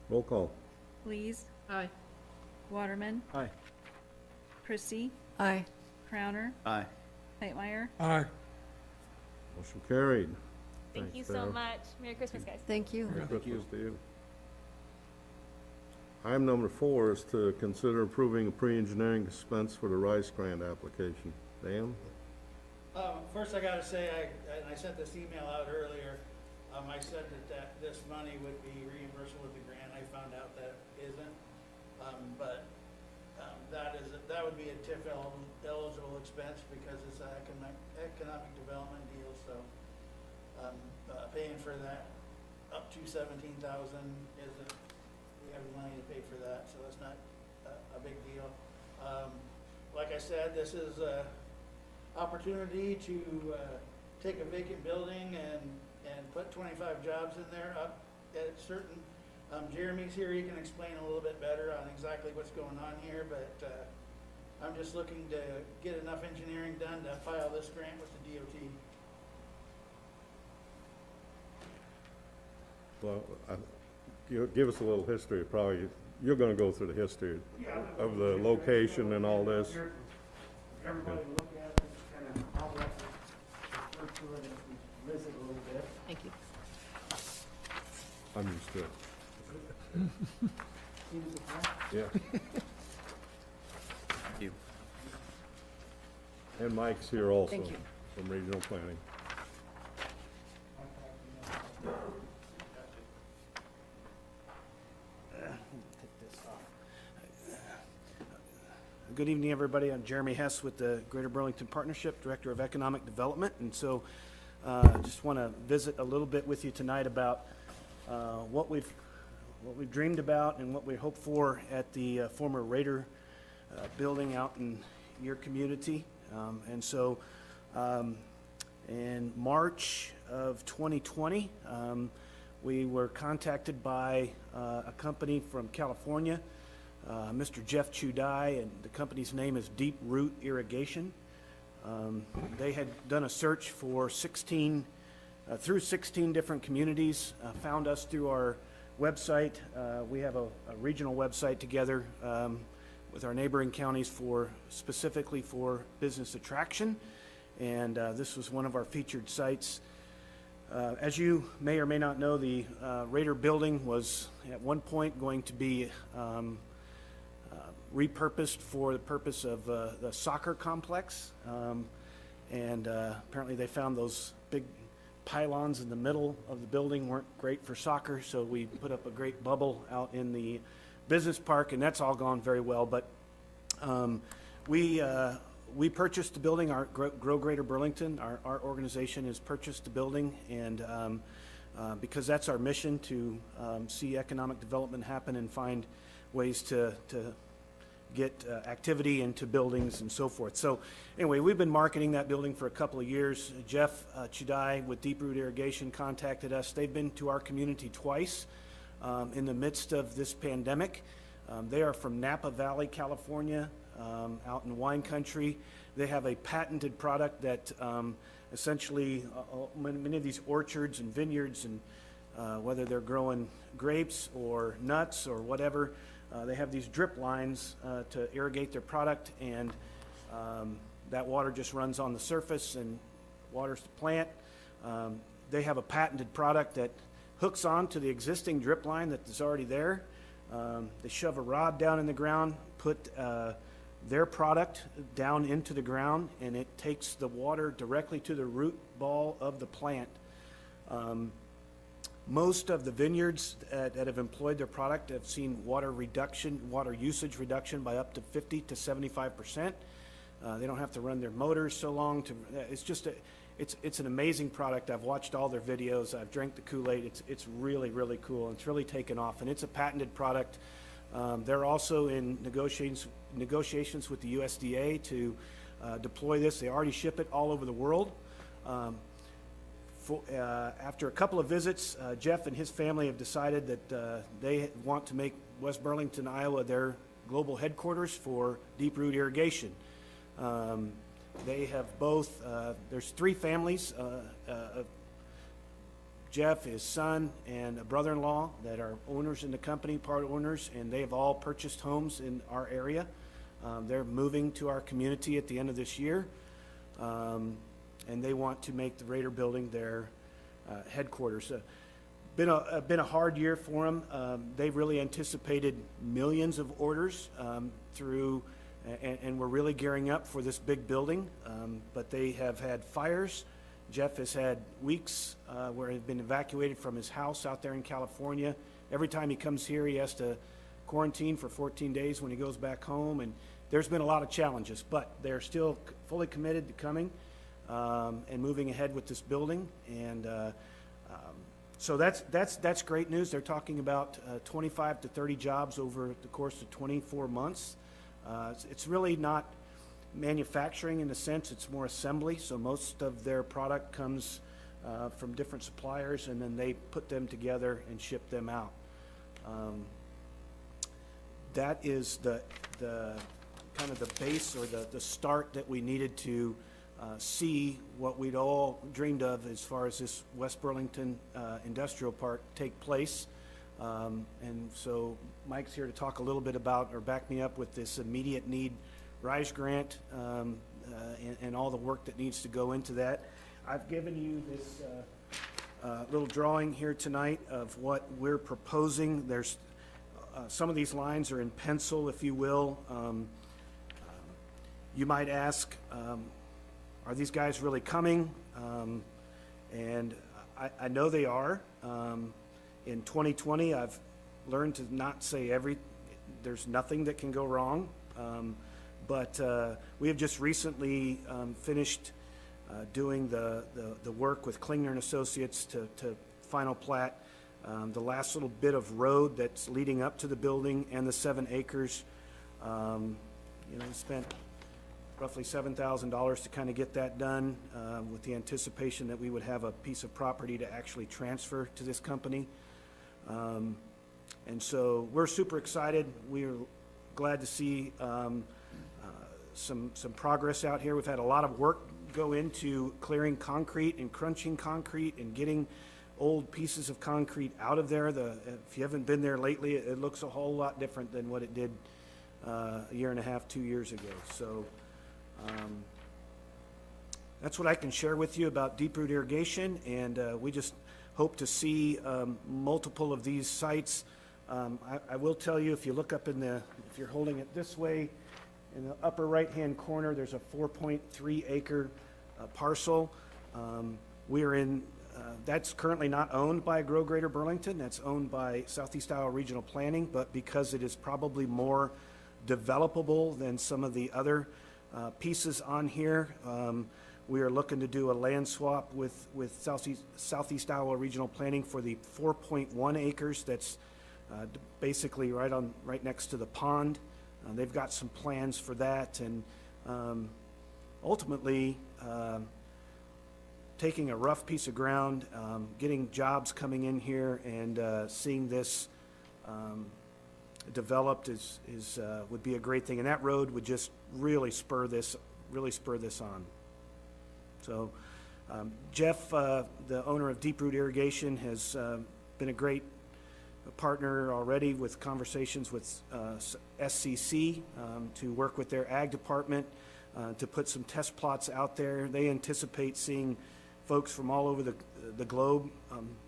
Roll call. Lees, Aye. Waterman, Aye. Christie, Aye. Crowner, Aye. Hightmeyer. Aye. Motion carried. Thank Thanks, you so Sarah. much. Merry Christmas, guys. Thank you. Merry Christmas to you. Item number 4 is to consider approving a pre-engineering expense for the Rice Grant application. Dan? First I gotta say, and I sent this email out earlier, I said that this money would be reimbursable with the grant. I found out that it isn't. That would be a TIF eligible expense because it's an economic development deal, so, paying for that up to 17,000 isn't, we have the money to pay for that, so it's not a big deal. Like I said, this is a opportunity to, take a vacant building and put 25 jobs in there up at certain, Jeremy's here, he can explain a little bit better on exactly what's going on here, but, I'm just looking to get enough engineering done to file this grant with the DOT. Well, give us a little history, probably, you're gonna go through the history of the location and all this. Everybody look at it, kind of how that's referred to it, and visit a little bit. Thank you. I'm used to it. Seems to be- Yeah. Thank you. And Mike's here also. Thank you. From regional planning. Good evening, everybody. I'm Jeremy Hess with the Greater Burlington Partnership, Director of Economic Development. And so just want to visit a little bit with you tonight about what we've dreamed about and what we hope for at the former Raider building out in your community. And so in March of 2020, we were contacted by a company from California, Mr. Jeff Chudai, and the company's name is Deep Root Irrigation. They had done a search for 16 different communities, found us through our website. We have a regional website together with our neighboring counties specifically for business attraction, and this was one of our featured sites. As you may or may not know, the Raider building was at one point going to be repurposed for the purpose of the soccer complex, and apparently they found those big pylons in the middle of the building weren't great for soccer, so we put up a great bubble out in the business park, and that's all gone very well. But we purchased the building. Our Grow Greater Burlington, our organization, has purchased the building, and because that's our mission, to see economic development happen and find ways to get activity into buildings and so forth. So anyway, we've been marketing that building for a couple of years. Jeff Chudai with Deep Root Irrigation contacted us. They've been to our community twice in the midst of this pandemic. They are from Napa Valley, California, out in wine country. They have a patented product that essentially many of these orchards and vineyards, and whether they're growing grapes or nuts or whatever, they have these drip lines to irrigate their product, and that water just runs on the surface and waters the plant. They have a patented product that hooks on to the existing drip line that is already there. They shove a rod down in the ground, put their product down into the ground, and it takes the water directly to the root ball of the plant. Most of the vineyards that have employed their product have seen water usage reduction by up to 50 to 75%. They don't have to run their motors so long. It's an amazing product. I've watched all their videos. I've drank the Kool-Aid. It's really, really cool. It's really taken off, and it's a patented product. They're also in negotiations with the USDA to deploy this. They already ship it all over the world. After a couple of visits, Jeff and his family have decided that they want to make West Burlington, Iowa, their global headquarters for Deep Root Irrigation. They have both, there's three families, Jeff, his son, and a brother-in-law that are owners in the company, part owners, and they have all purchased homes in our area. They're moving to our community at the end of this year. And they want to make the Raider building their headquarters. Been a hard year for them. They really anticipated millions of orders and we're really gearing up for this big building. But they have had fires. Jeff has had weeks where he's been evacuated from his house out there in California. Every time he comes here, he has to quarantine for 14 days when he goes back home, and there's been a lot of challenges, but they're still fully committed to coming and moving ahead with this building. And so that's great news. They're talking about 25 to 30 jobs over the course of 24 months. It's really not manufacturing in a sense, it's more assembly. So most of their product comes from different suppliers, and then they put them together and ship them out. That is the kind of the base or the start that we needed to see what we'd all dreamed of as far as this West Burlington Industrial Park take place. And so Mike's here to talk a little bit about, or back me up with this immediate need RISE grant and all the work that needs to go into that. I've given you this little drawing here tonight of what we're proposing. There's some of these lines are in pencil, if you will. You might ask, are these guys really coming? And I know they are. In 2020, I've learned to not say there's nothing that can go wrong. But we have just recently finished doing the work with Klingner and Associates to final plat the last little bit of road that's leading up to the building and the 7 acres. We spent roughly $7,000 to kind of get that done with the anticipation that we would have a piece of property to actually transfer to this company. And so we're super excited. We're glad to see some progress out here. We've had a lot of work go into clearing concrete and crunching concrete and getting old pieces of concrete out of there. If you haven't been there lately, it looks a whole lot different than what it did a year and a half, 2 years ago. So that's what I can share with you about deep root irrigation, and we just hope to see multiple of these sites. I will tell you, if you look up if you're holding it this way, in the upper right-hand corner, there's a 4.3 acre parcel. That's currently not owned by Grow Greater Burlington. That's owned by Southeast Iowa Regional Planning, but because it is probably more developable than some of the other pieces on here, we are looking to do a land swap with Southeast Iowa Regional Planning for the 4.1 acres that's basically right next to the pond. They've got some plans for that, and ultimately taking a rough piece of ground, getting jobs coming in here, and seeing this developed would be a great thing. And that road would just really spur this on. So Jeff, the owner of Deep Root Irrigation, has been a great partner already with conversations with SCC to work with their ag department to put some test plots out there. They anticipate seeing folks from all over the globe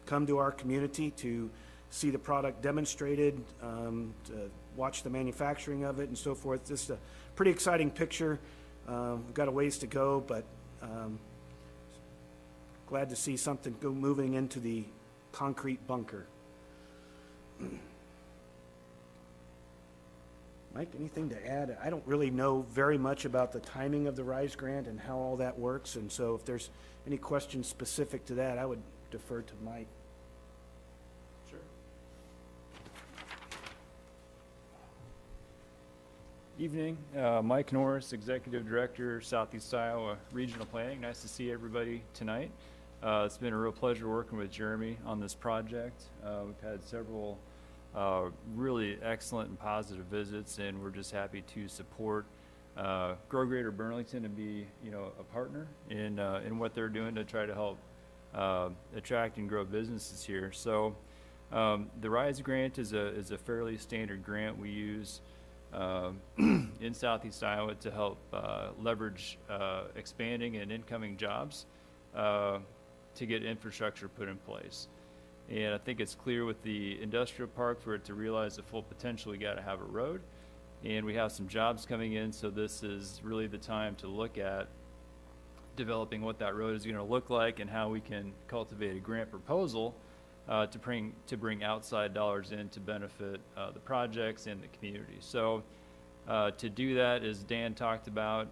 come to our community to see the product demonstrated, to watch the manufacturing of it and so forth. Just a pretty exciting picture. We've got a ways to go, but glad to see something moving into the concrete bunker. Mike, anything to add? I don't really know very much about the timing of the RISE grant and how all that works, and so if there's any questions specific to that, I would defer to Mike. Sure. Evening, Mike Norris, Executive Director, Southeast Iowa Regional Planning. Nice to see everybody tonight. It's been a real pleasure working with Jeremy on this project. We've had several really excellent and positive visits, and we're just happy to support Grow Greater Burlington and be, a partner in what they're doing to try to help attract and grow businesses here. So the RISE grant is a fairly standard grant we use in Southeast Iowa to help leverage expanding and incoming jobs to get infrastructure put in place. And I think it's clear with the industrial park, for it to realize the full potential, we got to have a road. And we have some jobs coming in, so this is really the time to look at developing what that road is going to look like and how we can cultivate a grant proposal to bring outside dollars in to benefit the projects and the community. So to do that, as Dan talked about,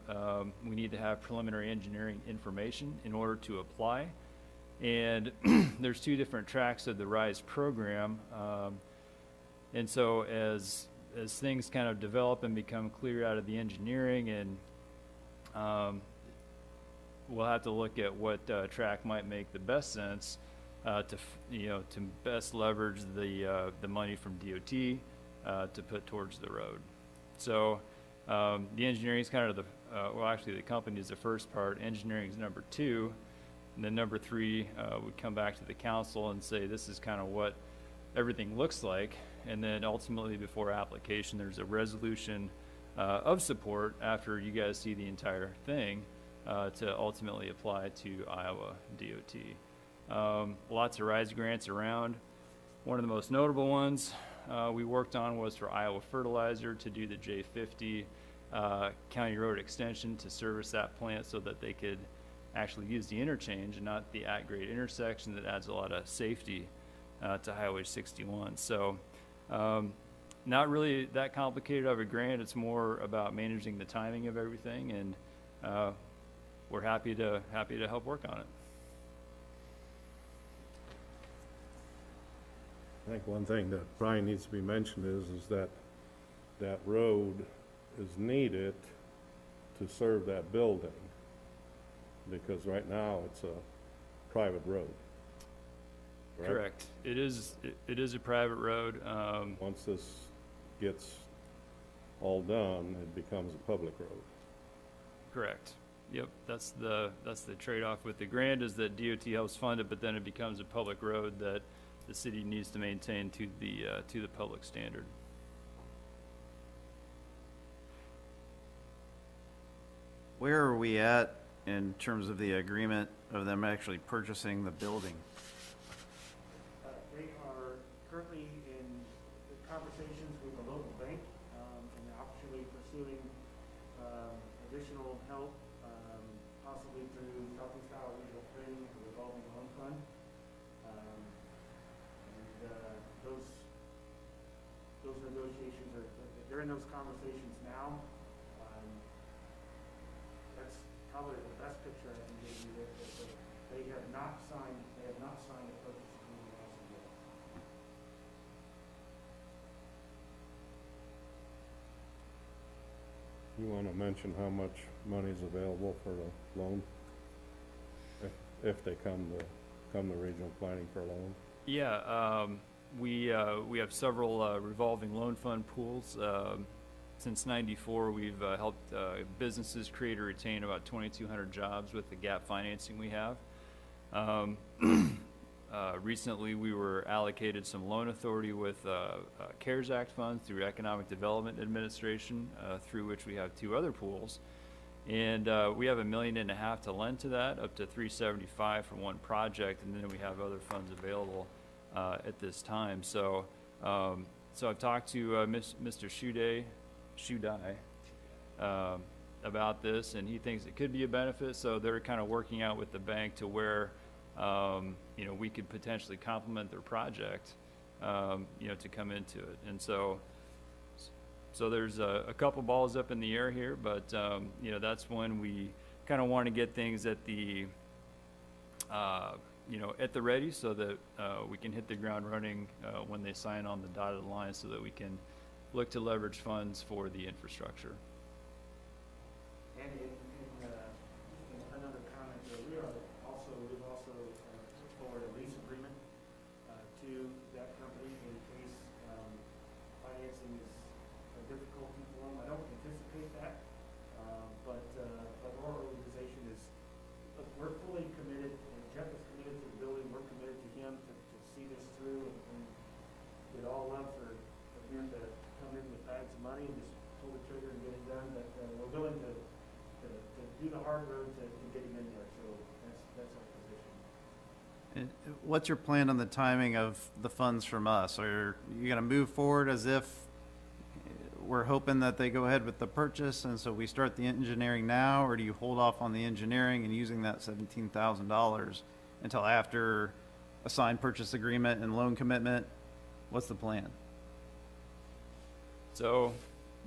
we need to have preliminary engineering information in order to apply. And there's two different tracks of the RISE program. And so as things kind of develop and become clear out of the engineering, and we'll have to look at what track might make the best sense to best leverage the money from DOT to put towards the road. So the engineering is kind of the company is the first part. Engineering is number 2, and then number 3 would come back to the council and say this is kind of what everything looks like, and then ultimately before application there's a resolution of support after you guys see the entire thing to ultimately apply to Iowa DOT. Lots of RISE grants around. One of the most notable ones we worked on was for Iowa Fertilizer to do the J50 County Road extension to service that plant so that they could actually use the interchange and not the at-grade intersection that adds a lot of safety to Highway 61. So not really that complicated of a grant. It's more about managing the timing of everything, and we're happy to help work on it. I think one thing that probably needs to be mentioned is that that road is needed to serve that building, because right now it's a private road. Correct. It is a private road. Once this gets all done, it becomes a public road. Correct. Yep. That's the trade-off with the grant, is that DOT helps fund it, but then it becomes a public road that the city needs to maintain to the public standard. Where are we at in terms of the agreement of them actually purchasing the building? They are currently in conversations with a local bank, and actually pursuing additional help, possibly through Southeast Iowa Regional Planning, the revolving loan fund. Those negotiations they're in those conversations now. That's probably the best picture I can give you. They have not signed a purchase agreement as of yet. You want to mention how much money is available for the loan? If they come to regional planning for a loan? Yeah, we have several revolving loan fund pools. Since '94, we've helped businesses create or retain about 2,200 jobs with the gap financing we have. Recently, we were allocated some loan authority with CARES Act funds through Economic Development Administration, through which we have 2 other pools. And we have $1.5 million to lend to that, up to $375 for one project, and then we have other funds available at this time. So, so I've talked to Mr. Shudai about this, and he thinks it could be a benefit. So they're kind of working out with the bank to where we could potentially complement their project, to come into it. And so there's a couple balls up in the air here, but that's when we kind of want to get things at the at the ready, so that we can hit the ground running when they sign on the dotted line, so that we can look to leverage funds for the infrastructure. And another comment, we've also put forward a lease agreement to that company in case financing is a difficulty for them. I don't anticipate that, but our organization we're fully committed, and Jeff is committed to the building. We're committed to him to see this through, and we'd all love for him to come in with bags of money and just pull the trigger and get it done. But we're willing to do the hard road to get him in there. So that's our position. And what's your plan on the timing of the funds from us? Are you going to move forward as if we're hoping that they go ahead with the purchase, and so we start the engineering now, or do you hold off on the engineering and using that $17,000 until after a signed purchase agreement and loan commitment? What's the plan? So,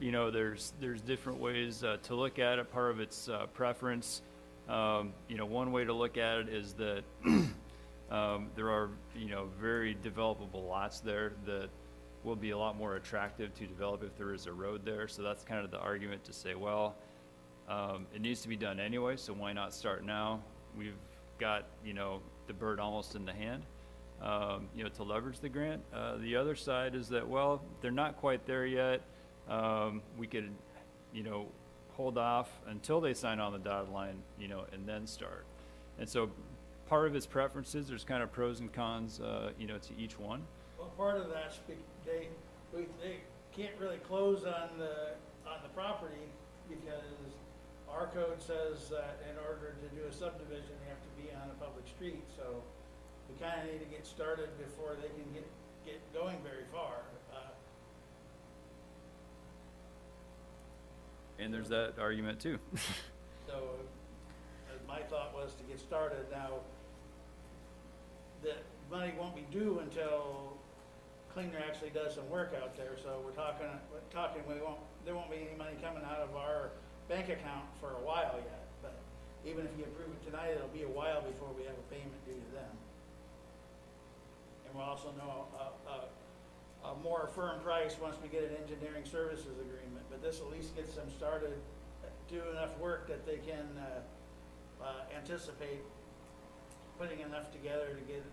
you know, there's different ways to look at it. Part of it's preference. You know, one way to look at it is that there are, you know, very developable lots there that will be a lot more attractive to develop if there is a road there. So that's kind of the argument to say, well, it needs to be done anyway, so why not start now? We've got, you know, the bird almost in the hand, you know, to leverage the grant. The other side is that, well, they're not quite there yet. We could, you know, hold off until they sign on the dotted line, you know, and then start. And so part of its preferences, there's kind of pros and cons, you know, to each one. Well, part of that's, they can't really close on the property because our code says that in order to do a subdivision, you have to be on a public street, so we kinda need to get started before they can get going very far. And there's that argument too. So, my thought was to get started. Now, the money won't be due until Cleaner actually does some work out there, so we're talking, there won't be any money coming out of our bank account for a while yet. But even if you approve it tonight, it'll be a while before we have a payment due to them. And we'll also know a more firm price once we get an engineering services agreement, but this at least gets them started, do enough work that they can anticipate putting enough together to get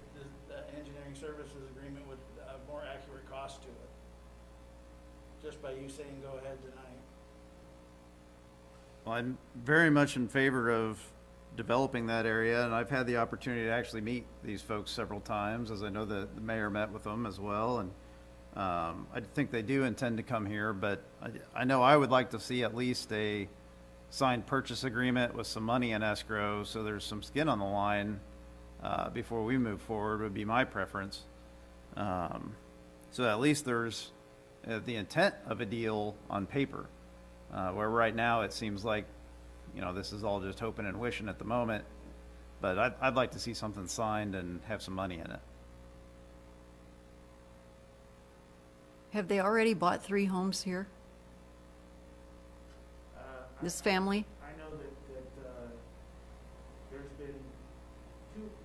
the engineering services agreement with a more accurate cost to it. Just by you saying go ahead tonight. Well, I'm very much in favor of developing that area, and I've had the opportunity to actually meet these folks several times, as I know the mayor met with them as well, and I think they do intend to come here, but I know I would like to see at least a signed purchase agreement with some money in escrow, so there's some skin on the line before we move forward, would be my preference. So at least there's the intent of a deal on paper, where right now it seems like, you know, this is all just hoping and wishing at the moment, but I'd like to see something signed and have some money in it. Have they already bought 3 homes here? This family? I know that there's been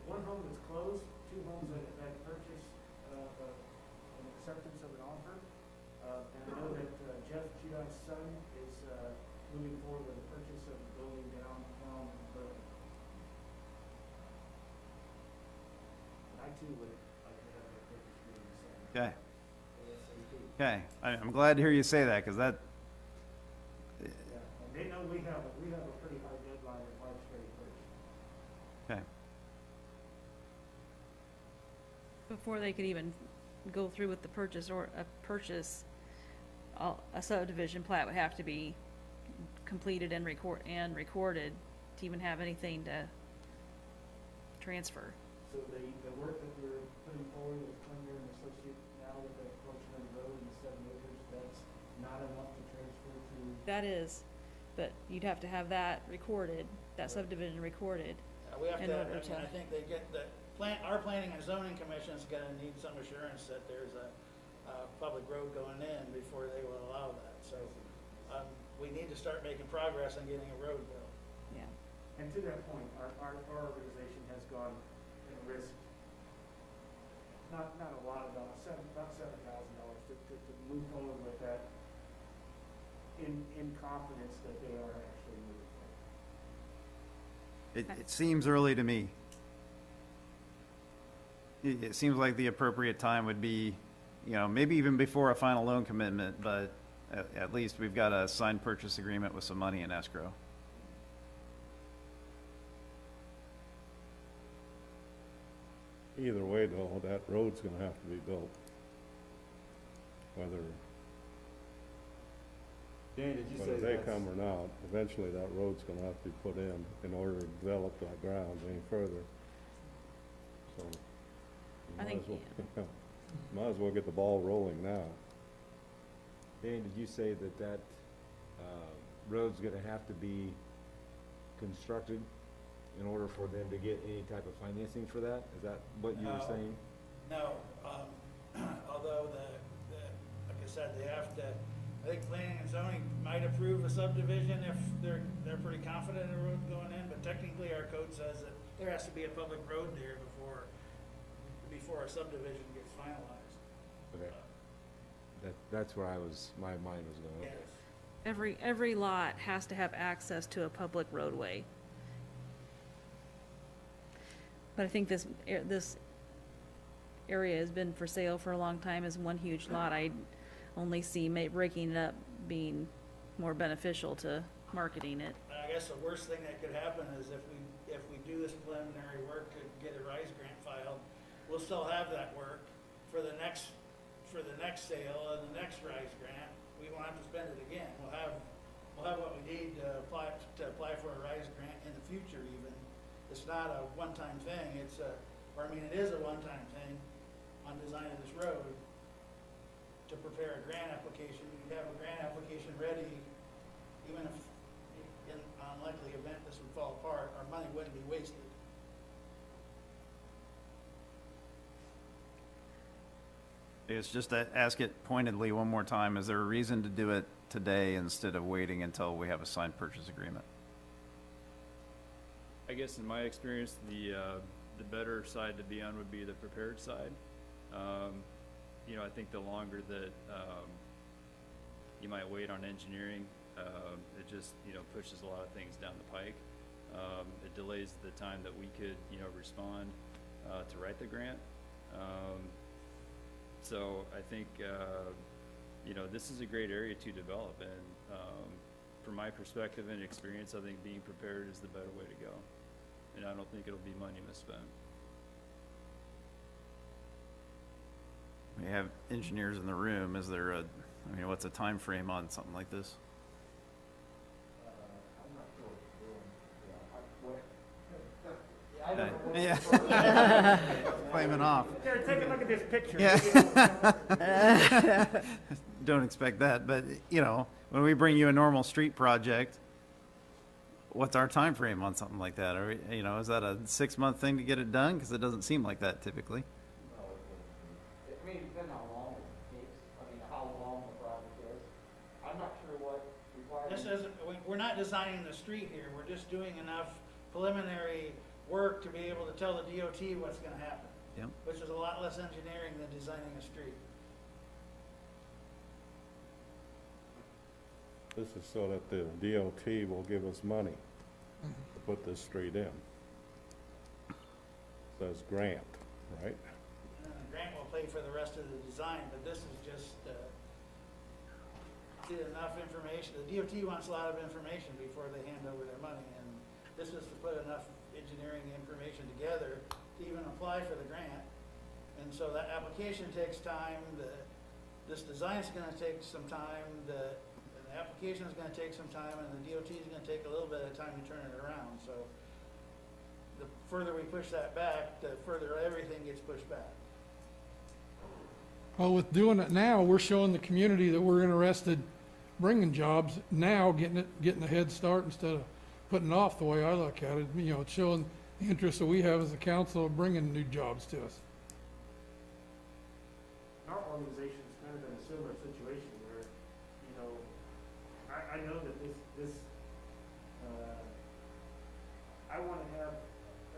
one home that's closed, 2 homes that have had purchase, an acceptance of an offer. And I know that Jeff Judi's son is moving forward with the purchase of a building downtown Burlington. I too would like to have that purchase agreement signed. Okay. ASAP. Okay, I'm glad to hear you say that, because that, Yeah, and they know we have a pretty high deadline of March 31st. okay. Before they could even go through with the purchase or a subdivision plat would have to be completed and recorded to even have anything to transfer. So the work that we're putting forward with Klinger and Associate now with the Coachman Road and the 7 acres, that's not enough to transfer to? That is, but you'd have to have that recorded, that subdivision recorded. We have In to, order to- I think they get our planning and zoning commission's gonna need some assurance that there's a public road going in before they will allow that. So, we need to start making progress on getting a road built. Yeah. And to that point, our organization has gone and risked not a lot of dollars, about $7,000 to move forward with that in confidence that they are actually moving forward. It seems early to me. It seems like the appropriate time would be, you know, maybe even before a final loan commitment, but at least we've got a signed purchase agreement with some money in escrow. Either way, though, that road's gonna have to be built. Whether Dan, did you say they that's- come or not, eventually that road's gonna have to be put in order to develop that ground any further. So, I think, might as well get the ball rolling now. Dan, did you say that road's gonna have to be constructed in order for them to get any type of financing for that? Is that what you were No. saying? No, although like I said, they have to, I think planning and zoning might approve a subdivision if they're pretty confident in the road going in, but technically our code says that there has to be a public road there before a subdivision gets finalized. Okay. That's where my mind was going. Yes. Okay. Every lot has to have access to a public roadway. But I think this area has been for sale for a long time as one huge lot. I only see breaking it up being more beneficial to marketing it. I guess the worst thing that could happen is if we do this preliminary work to get a RISE grant filed, we'll still have that work for the next sale and the next RISE grant. We won't have to spend it again. We'll have what we need to apply for a RISE grant in the future even. It's not a one-time thing, it is a one-time thing on design of this road. To prepare a grant application, you'd have a grant application ready, even if in an unlikely event this would fall apart, our money wouldn't be wasted. It's just to ask it pointedly one more time, is there a reason to do it today instead of waiting until we have a signed purchase agreement? I guess in my experience, the better side to be on would be the prepared side. You know, I think the longer that you might wait on engineering, it just, you know, pushes a lot of things down the pike. It delays the time that we could, you know, respond to write the grant. So I think, you know, this is a great area to develop, and from my perspective and experience, I think being prepared is the better way to go. And I don't think it'll be money misspent. We have engineers in the room. Is there what's a time frame on something like this? I'm not sure what you're doing. Yeah. Claiming off. Here, take a look at this picture. Yeah. Don't expect that, but you know, when we bring you a normal street project, what's our time frame on something like that? Are we, is that a 6-month thing to get it done? Because it doesn't seem like that typically. It may depend how long it takes, how long the project is. I'm not sure what requirements. We're not designing the street here, we're just doing enough preliminary work to be able to tell the DOT what's gonna happen. Yep. Which is a lot less engineering than designing a street. This is so that the DOT will give us money to put this street in. Says grant, right? And the grant will pay for the rest of the design, but this is just, get enough information. The DOT wants a lot of information before they hand over their money, and this is to put enough engineering information together to even apply for the grant. And so that application takes time, this design's gonna take some time, the application is gonna take some time, and the DOT is gonna take a little bit of time to turn it around. So the further we push that back, the further everything gets pushed back. Well, with doing it now, we're showing the community that we're interested bringing jobs now, getting a head start instead of putting it off the way I look at it. It's showing the interest that we have as a council of bringing new jobs to us. Our organization is kind of in a similar situation where, I know that I want to have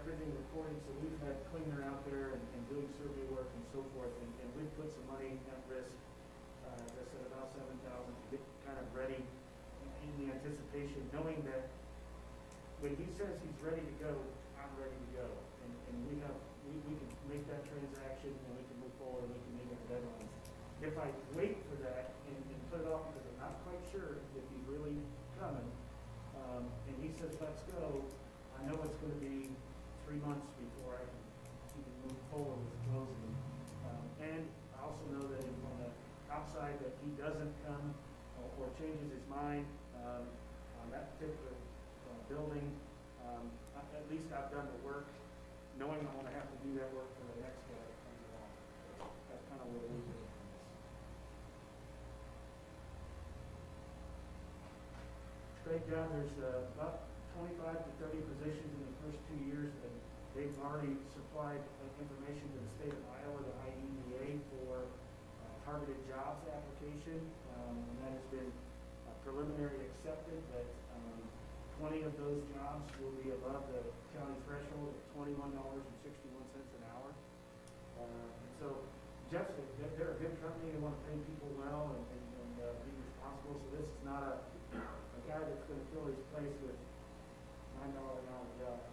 everything recorded, so we've had cleaner out there and doing survey work and so forth, and we've put some money at risk, as I said, about $7,000 to get kind of ready in the anticipation, knowing that when he says he's ready to go, I'm ready to go. And we can make that transaction, and we can move forward, and we can meet our deadlines. If I wait for that and put it off because I'm not quite sure if he's really coming, and he says, let's go, I know it's gonna be 3 months before I can even move forward with closing. And I also know that if on the outside that he doesn't come or changes his mind on that particular building, at least I've done the work, knowing I'm gonna have to do that work for the next guy that comes along. That's kind of where we do it. Breakdown, there's about 25 to 30 positions in the first 2 years, and they've already supplied information to the state of Iowa, the IEDA, for targeted jobs application, and that has been preliminary accepted, but 20 of those jobs will be above the county threshold at $21.61 an hour. And so Jeff's, they're a good company, they want to pay people well and be responsible, so this is not a guy that's going to fill his place with $9 an hour jobs.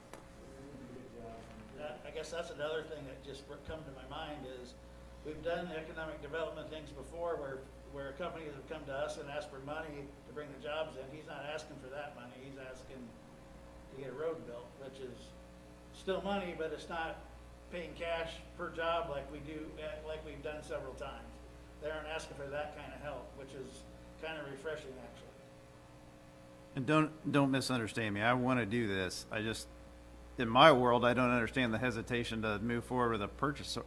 This is a good job. I guess that's another thing that just come to my mind is, we've done economic development things before where companies have come to us and asked for money to bring the jobs in. He's not asking for that money, he's asking to get a road built, which is still money, but it's not paying cash per job like we do, like we've done several times. They aren't asking for that kind of help, which is kind of refreshing, actually. And don't misunderstand me. I want to do this. I just, in my world, I don't understand the hesitation to move forward with a purchase,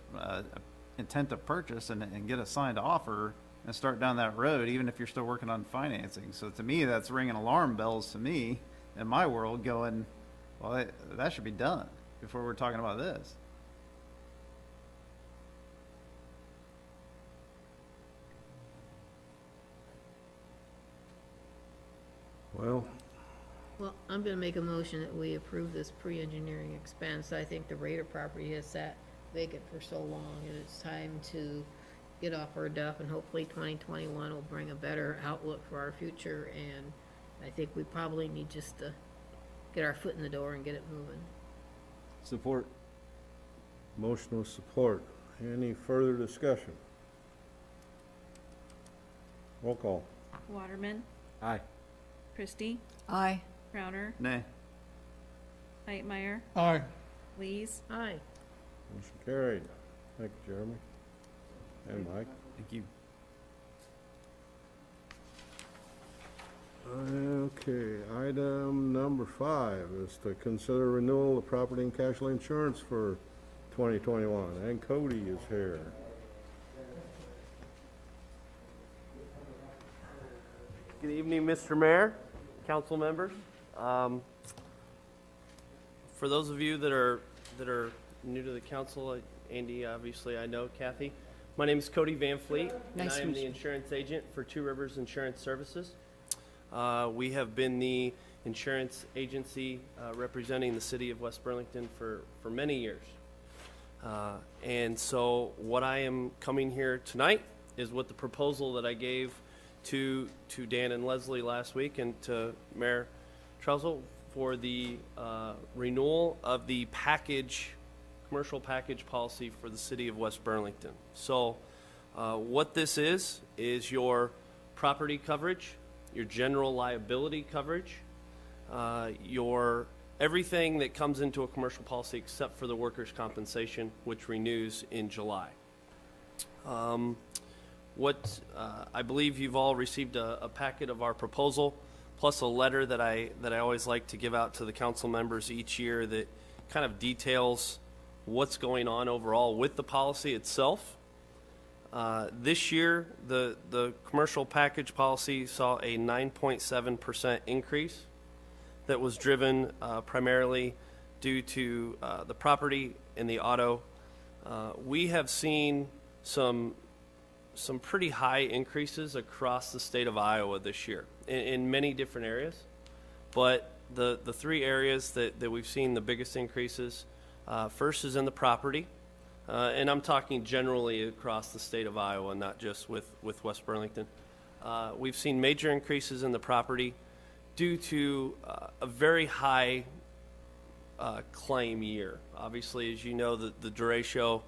intent to purchase and get a signed offer and start down that road, even if you're still working on financing. So to me, that's ringing alarm bells to me in my world, going, well, that should be done before we're talking about this. Well, Well, I'm gonna make a motion that we approve this pre-engineering expense. I think the Raider property has sat vacant for so long, and it's time to get off our duff, and hopefully 2021 will bring a better outlook for our future, and I think we probably need just to get our foot in the door and get it moving. Support. motion with support. Any further discussion? Roll call. Waterman, Aye. Christie, Aye. Crowner, Nay. Hightmeyer, Aye. Lees. Aye. Motion carried. Thank you, Jeremy. And Mike. Thank you. Okay, item number 5 is to consider renewal of property and casualty insurance for 2021, and Cody is here. Good evening, Mr. Mayor, council members. For those of you that are new to the council, Andy, obviously I know, Kathy. My name is Cody Van Fleet, and Nice I to am meet the you. insurance agent for Two Rivers Insurance Services. We have been the insurance agency representing the city of West Burlington for many years. And so what I am coming here tonight is with the proposal that I gave to Dan and Leslie last week and to Mayor Trelzel for the renewal of the commercial package policy for the city of West Burlington. So what this is your property coverage, your general liability coverage, your everything that comes into a commercial policy except for the workers' compensation, which renews in July. I believe you've all received a packet of our proposal, plus a letter that I always like to give out to the council members each year that kind of details what's going on overall with the policy itself. This year, the commercial package policy saw a 9.7% increase that was driven primarily due to the property and the auto. We have seen some pretty high increases across the state of Iowa this year in many different areas. But the three areas that we've seen the biggest increases, first is in the property. And I'm talking generally across the state of Iowa, not just with West Burlington. We've seen major increases in the property due to a very high claim year. Obviously, as you know, the derecho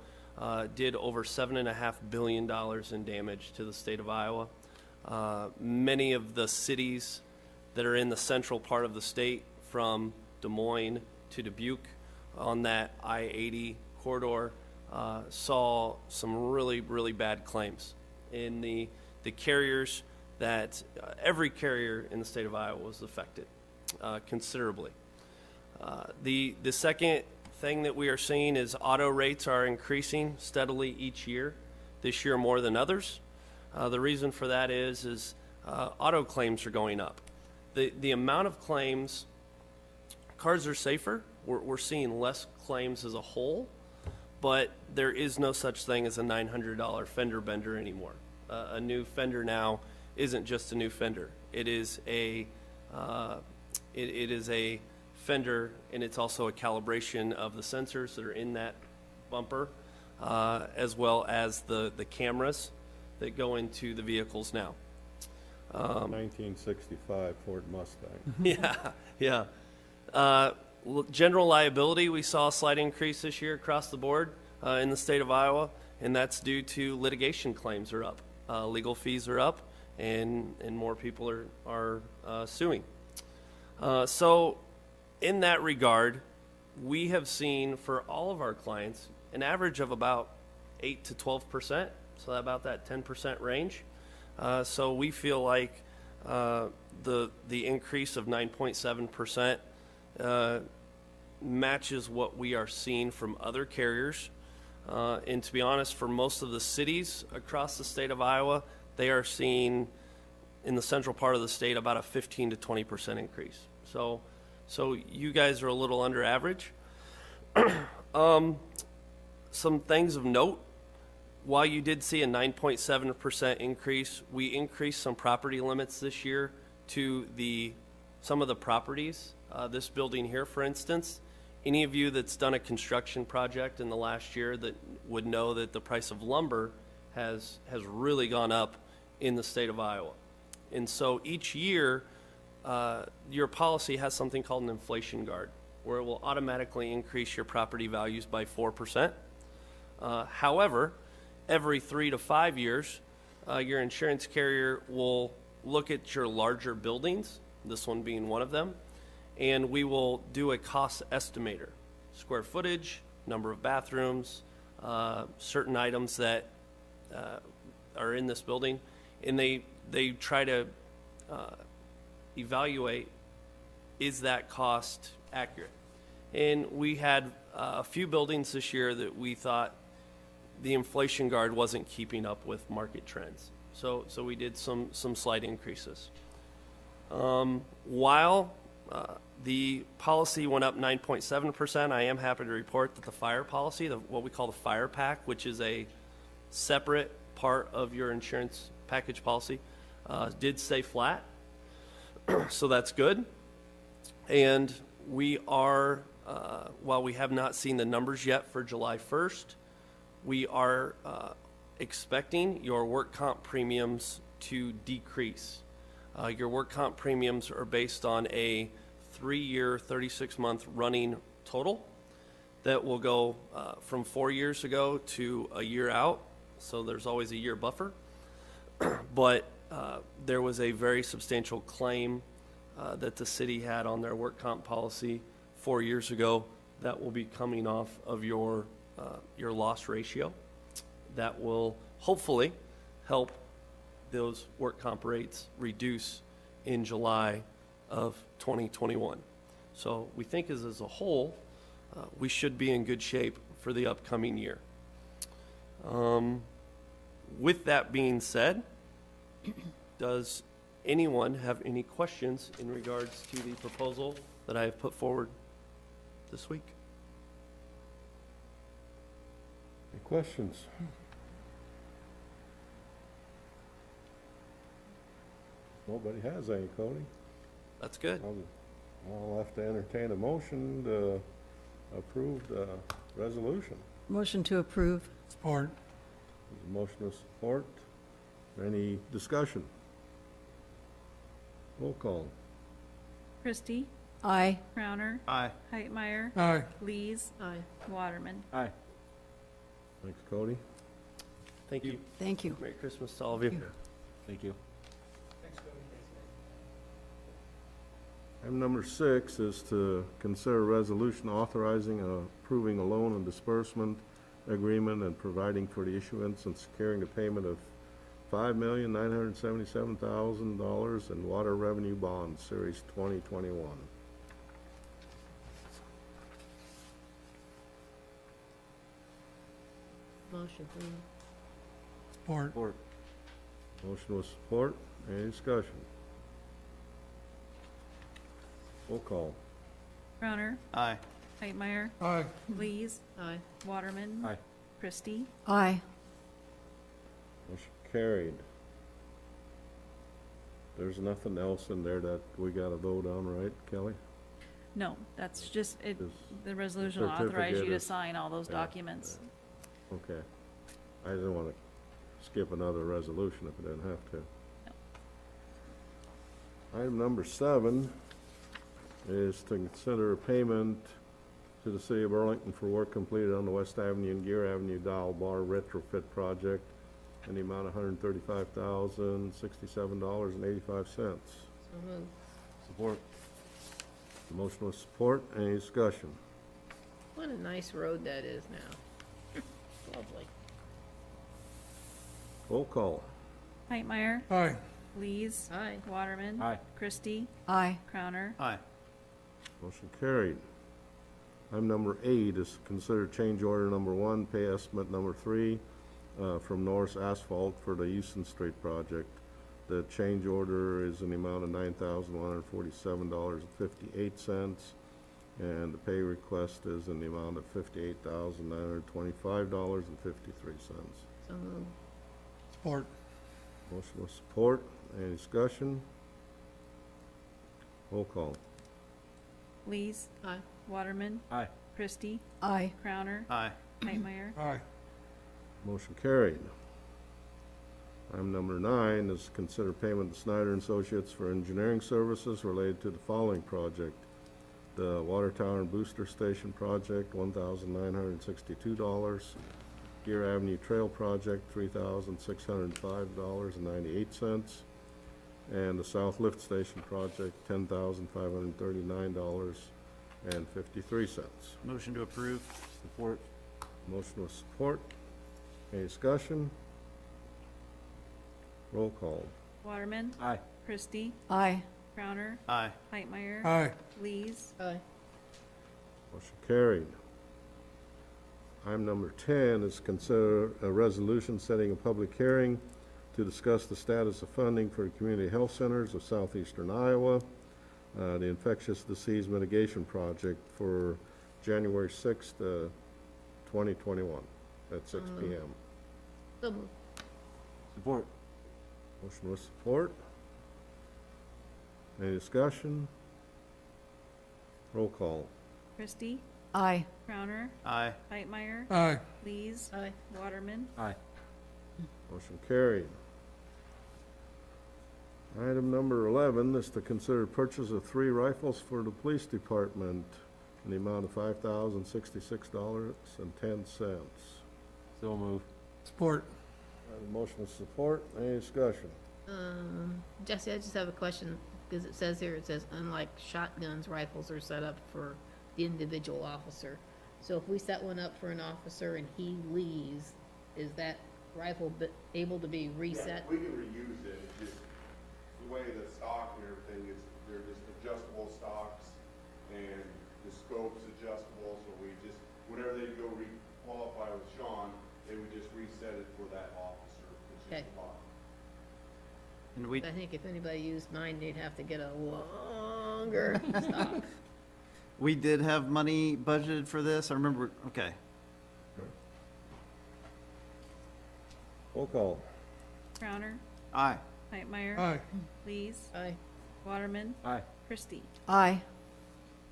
did over $7.5 billion in damage to the state of Iowa. Many of the cities that are in the central part of the state, from Des Moines to Dubuque on that I-80 corridor, saw some really, really bad claims. In the carriers that every carrier in the state of Iowa was affected considerably. The second thing that we are seeing is auto rates are increasing steadily each year, this year more than others. The reason for that is auto claims are going up. The amount of claims, cars are safer, we're seeing less claims as a whole, but there is no such thing as a $900 fender bender anymore. A new fender now isn't just a new fender. It is a fender, and it's also a calibration of the sensors that are in that bumper, as well as the cameras that go into the vehicles now. 1965 Ford Mustang. Yeah. General liability, we saw a slight increase this year across the board in the state of Iowa, and that's due to litigation claims are up. Legal fees are up, and more people are suing. So in that regard, we have seen for all of our clients an average of about 8 to 12%, so about that 10% range. So we feel like the increase of 9.7% matches what we are seeing from other carriers. And to be honest, for most of the cities across the state of Iowa, they are seeing in the central part of the state about a 15 to 20% increase. So you guys are a little under average. Some things of note: while you did see a 9.7% increase, we increased some property limits this year to some of the properties. This building here, for instance, any of you that's done a construction project in the last year that would know that the price of lumber has really gone up in the state of Iowa. And so each year, your policy has something called an inflation guard, where it will automatically increase your property values by 4%. However, every 3 to 5 years, your insurance carrier will look at your larger buildings, this one being one of them, and we will do a cost estimator: square footage, number of bathrooms, certain items that are in this building, and they try to evaluate, is that cost accurate? And we had a few buildings this year that we thought the inflation guard wasn't keeping up with market trends. So we did some slight increases. While the policy went up 9.7%, I am happy to report that the fire policy, what we call the fire pack, which is a separate part of your insurance package policy, did stay flat. So that's good. And we are, while we have not seen the numbers yet for July 1st, we are expecting your work comp premiums to decrease. Your work comp premiums are based on a 3-year, 36-month running total that will go from 4 years ago to a year out. So there's always a year buffer. But there was a very substantial claim that the city had on their work comp policy 4 years ago that will be coming off of your loss ratio. That will hopefully help those work comp rates reduce in July of 2021. So we think as a whole, we should be in good shape for the upcoming year. With that being said, does anyone have any questions in regards to the proposal that I have put forward this week? Any questions? Nobody has any, Cody. That's good. I'll have to entertain a motion to approve the resolution. Motion to approve. Support. There's a motion of support. Any discussion? Roll call. Christie, Aye. Crowner, Aye. Heitmeyer, Aye. Lees, Aye. Waterman. Aye. Thanks, Cody. Thank you. Thank you. Merry Christmas to all of you. Thank you. Thanks, Cody. Item number 6 is to consider a resolution authorizing and approving a loan and disbursement agreement and providing for the issuance and securing the payment of $5,977,000 in water revenue bonds, Series 2021. Motion, please. Support. Motion with support. Any discussion? Roll call. Crowner, Aye. Hightmeyer. Aye. Lees. Aye. Waterman. Aye. Christie. Aye. Motion carried. There's nothing else in there that we gotta vote on, right, Kelly? No, that's just, it, Just the resolution will authorize you certificate to is- sign all those yeah, documents. Okay. I didn't wanna skip another resolution if I didn't have to. Item number 7 is to consider a payment to the city of Burlington for work completed on the West Avenue and Gear Avenue Dial Bar retrofit project in the amount of $135,067.85. So moved. Support. The motion with support. Any discussion? What a nice road that is now. Lovely. Roll call. Hightmeyer. Aye. Lees. Aye. Waterman. Aye. Christie. Aye. Crowner. Aye. Motion carried. Item number 8 is to consider change order number 1, pay estimate number 3, from Norris Asphalt for the Houston Street project. The change order is in the amount of $9,147.58, and the pay request is in the amount of $58,925.53. So moved. Support. Motion with support. Any discussion? Roll call. Lees. Aye. Waterman. Aye. Christie. Aye. Crowner. Aye. Hightmeyer. Aye. Motion carried. Item number 9 is consider payment to Snyder and Associates for engineering services related to the following project. The Water Tower and Booster Station project, $1,962. Gear Avenue Trail project, $3,605.98. And the South Lift Station project, $10,539.53. Motion to approve. Support. Motion with support. Any discussion? Roll call. Waterman. Aye. Christie. Aye. Crowner. Aye. Hightmeyer. Aye. Lees. Aye. Motion carried. Item number 10 is consider a resolution setting a public hearing to discuss the status of funding for the community health centers of southeastern Iowa, the infectious disease mitigation project for January 6th, 2021 at 6 p.m. So moved. Support. Motion with support. Any discussion? Roll call. Christie. Aye. Crowner. Aye. Hightmeyer. Aye. Lees. Aye. Waterman. Aye. Motion carried. Item number 11 is to consider purchase of 3 rifles for the police department in the amount of $5,066.10. So move. Support. Motion with support. Any discussion? Jesse, I just have a question, because it says here, it says unlike shotguns, rifles are set up for the individual officer. So if we set one up for an officer and he leaves, is that rifle able to be reset? We can reuse it, it's just the way the stock and everything is, they're just adjustable stocks, and the scope's adjustable, so we just, whenever they go re-qualify with Sean, they would just reset it for that officer. It's just Okay. a lot. And we, I think if anybody used mine, they'd have to get a longer stock. we did have money budgeted for this. I remember, okay. Roll call. Crowner. Aye. Hightmeyer. Aye. Lees. Aye. Waterman. Aye. Christie. Aye.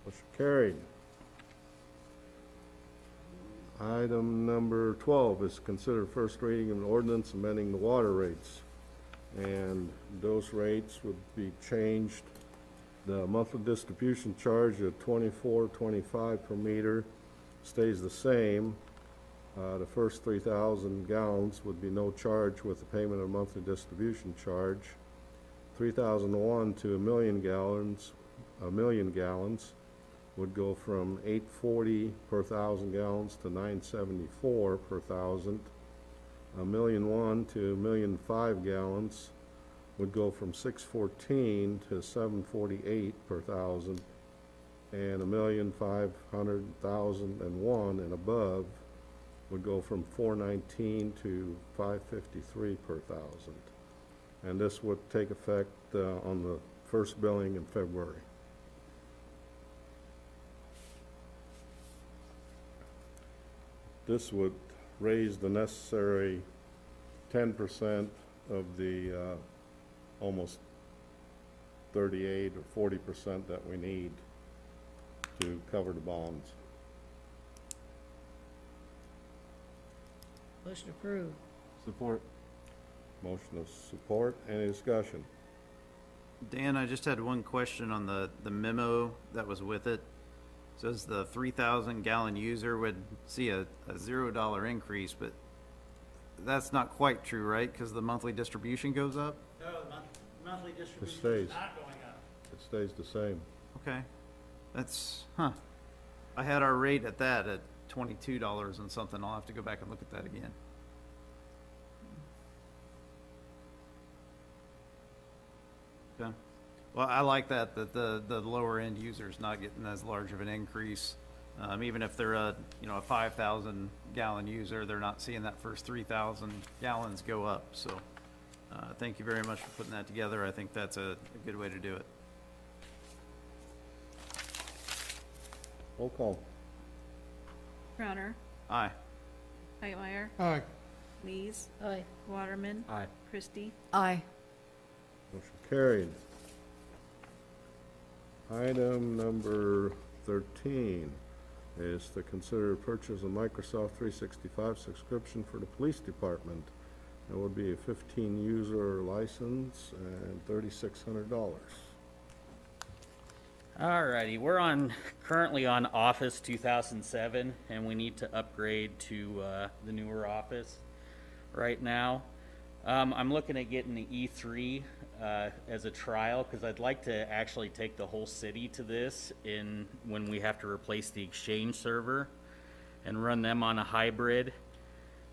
Motion carried. Item number 12 is consider first reading of an ordinance amending the water rates. And those rates would be changed. The monthly distribution charge of $24.25 per meter stays the same. The first 3,000 gallons would be no charge with the payment of monthly distribution charge. 3,001 to 1,000,000 gallons would go from $8.40 per 1,000 gallons to $9.74 per 1,000. 1,001 to 1,005 gallons would go from $6.14 to $7.48 per 1,000. And 1,500,001 and above would go from $4.19 to $5.53 per 1,000. And this would take effect on the first billing in February. this would raise the necessary 10% of the almost 38 or 40% that we need to cover the bonds. Motion approved. Support. Motion of support. Any discussion? Dan, I just had one question on the memo that was with it. Says the 3,000 gallon user would see a $0 increase, but that's not quite true, right? Because the monthly distribution goes up? No, the monthly distribution stays. is not going up. It stays the same. Okay. That's, I had our rate at that at $22 and something. I'll have to go back and look at that again. Okay. Well, I like that the lower end user's not getting as large of an increase. Even if they're a 5,000 gallon user, they're not seeing that first 3,000 gallons go up. So, thank you very much for putting that together. I think that's a good way to do it. Roll call. Crowner, Aye. Hightmeyer, Aye. Lees, Aye. Waterman, Aye. Christie. Aye. Motion carried. Item number 13 is to consider purchase of Microsoft 365 subscription for the police department. That would be a 15 user license and $3,600. Alrighty, we're currently on Office 2007, and we need to upgrade to the newer Office right now. I'm looking at getting the E3 as a trial, because I'd like to actually take the whole city to this when we have to replace the Exchange server and run them on a hybrid.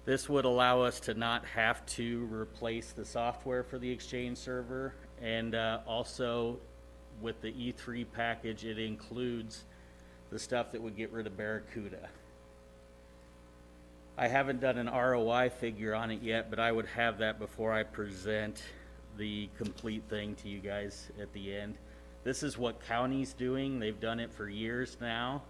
This would allow us to not have to replace the software for the Exchange server, and also with the E3 package, it includes the stuff that would get rid of Barracuda. I haven't done an ROI figure on it yet, but I would have that before I present the complete thing to you guys at the end. This is what county's doing. They've done it for years now.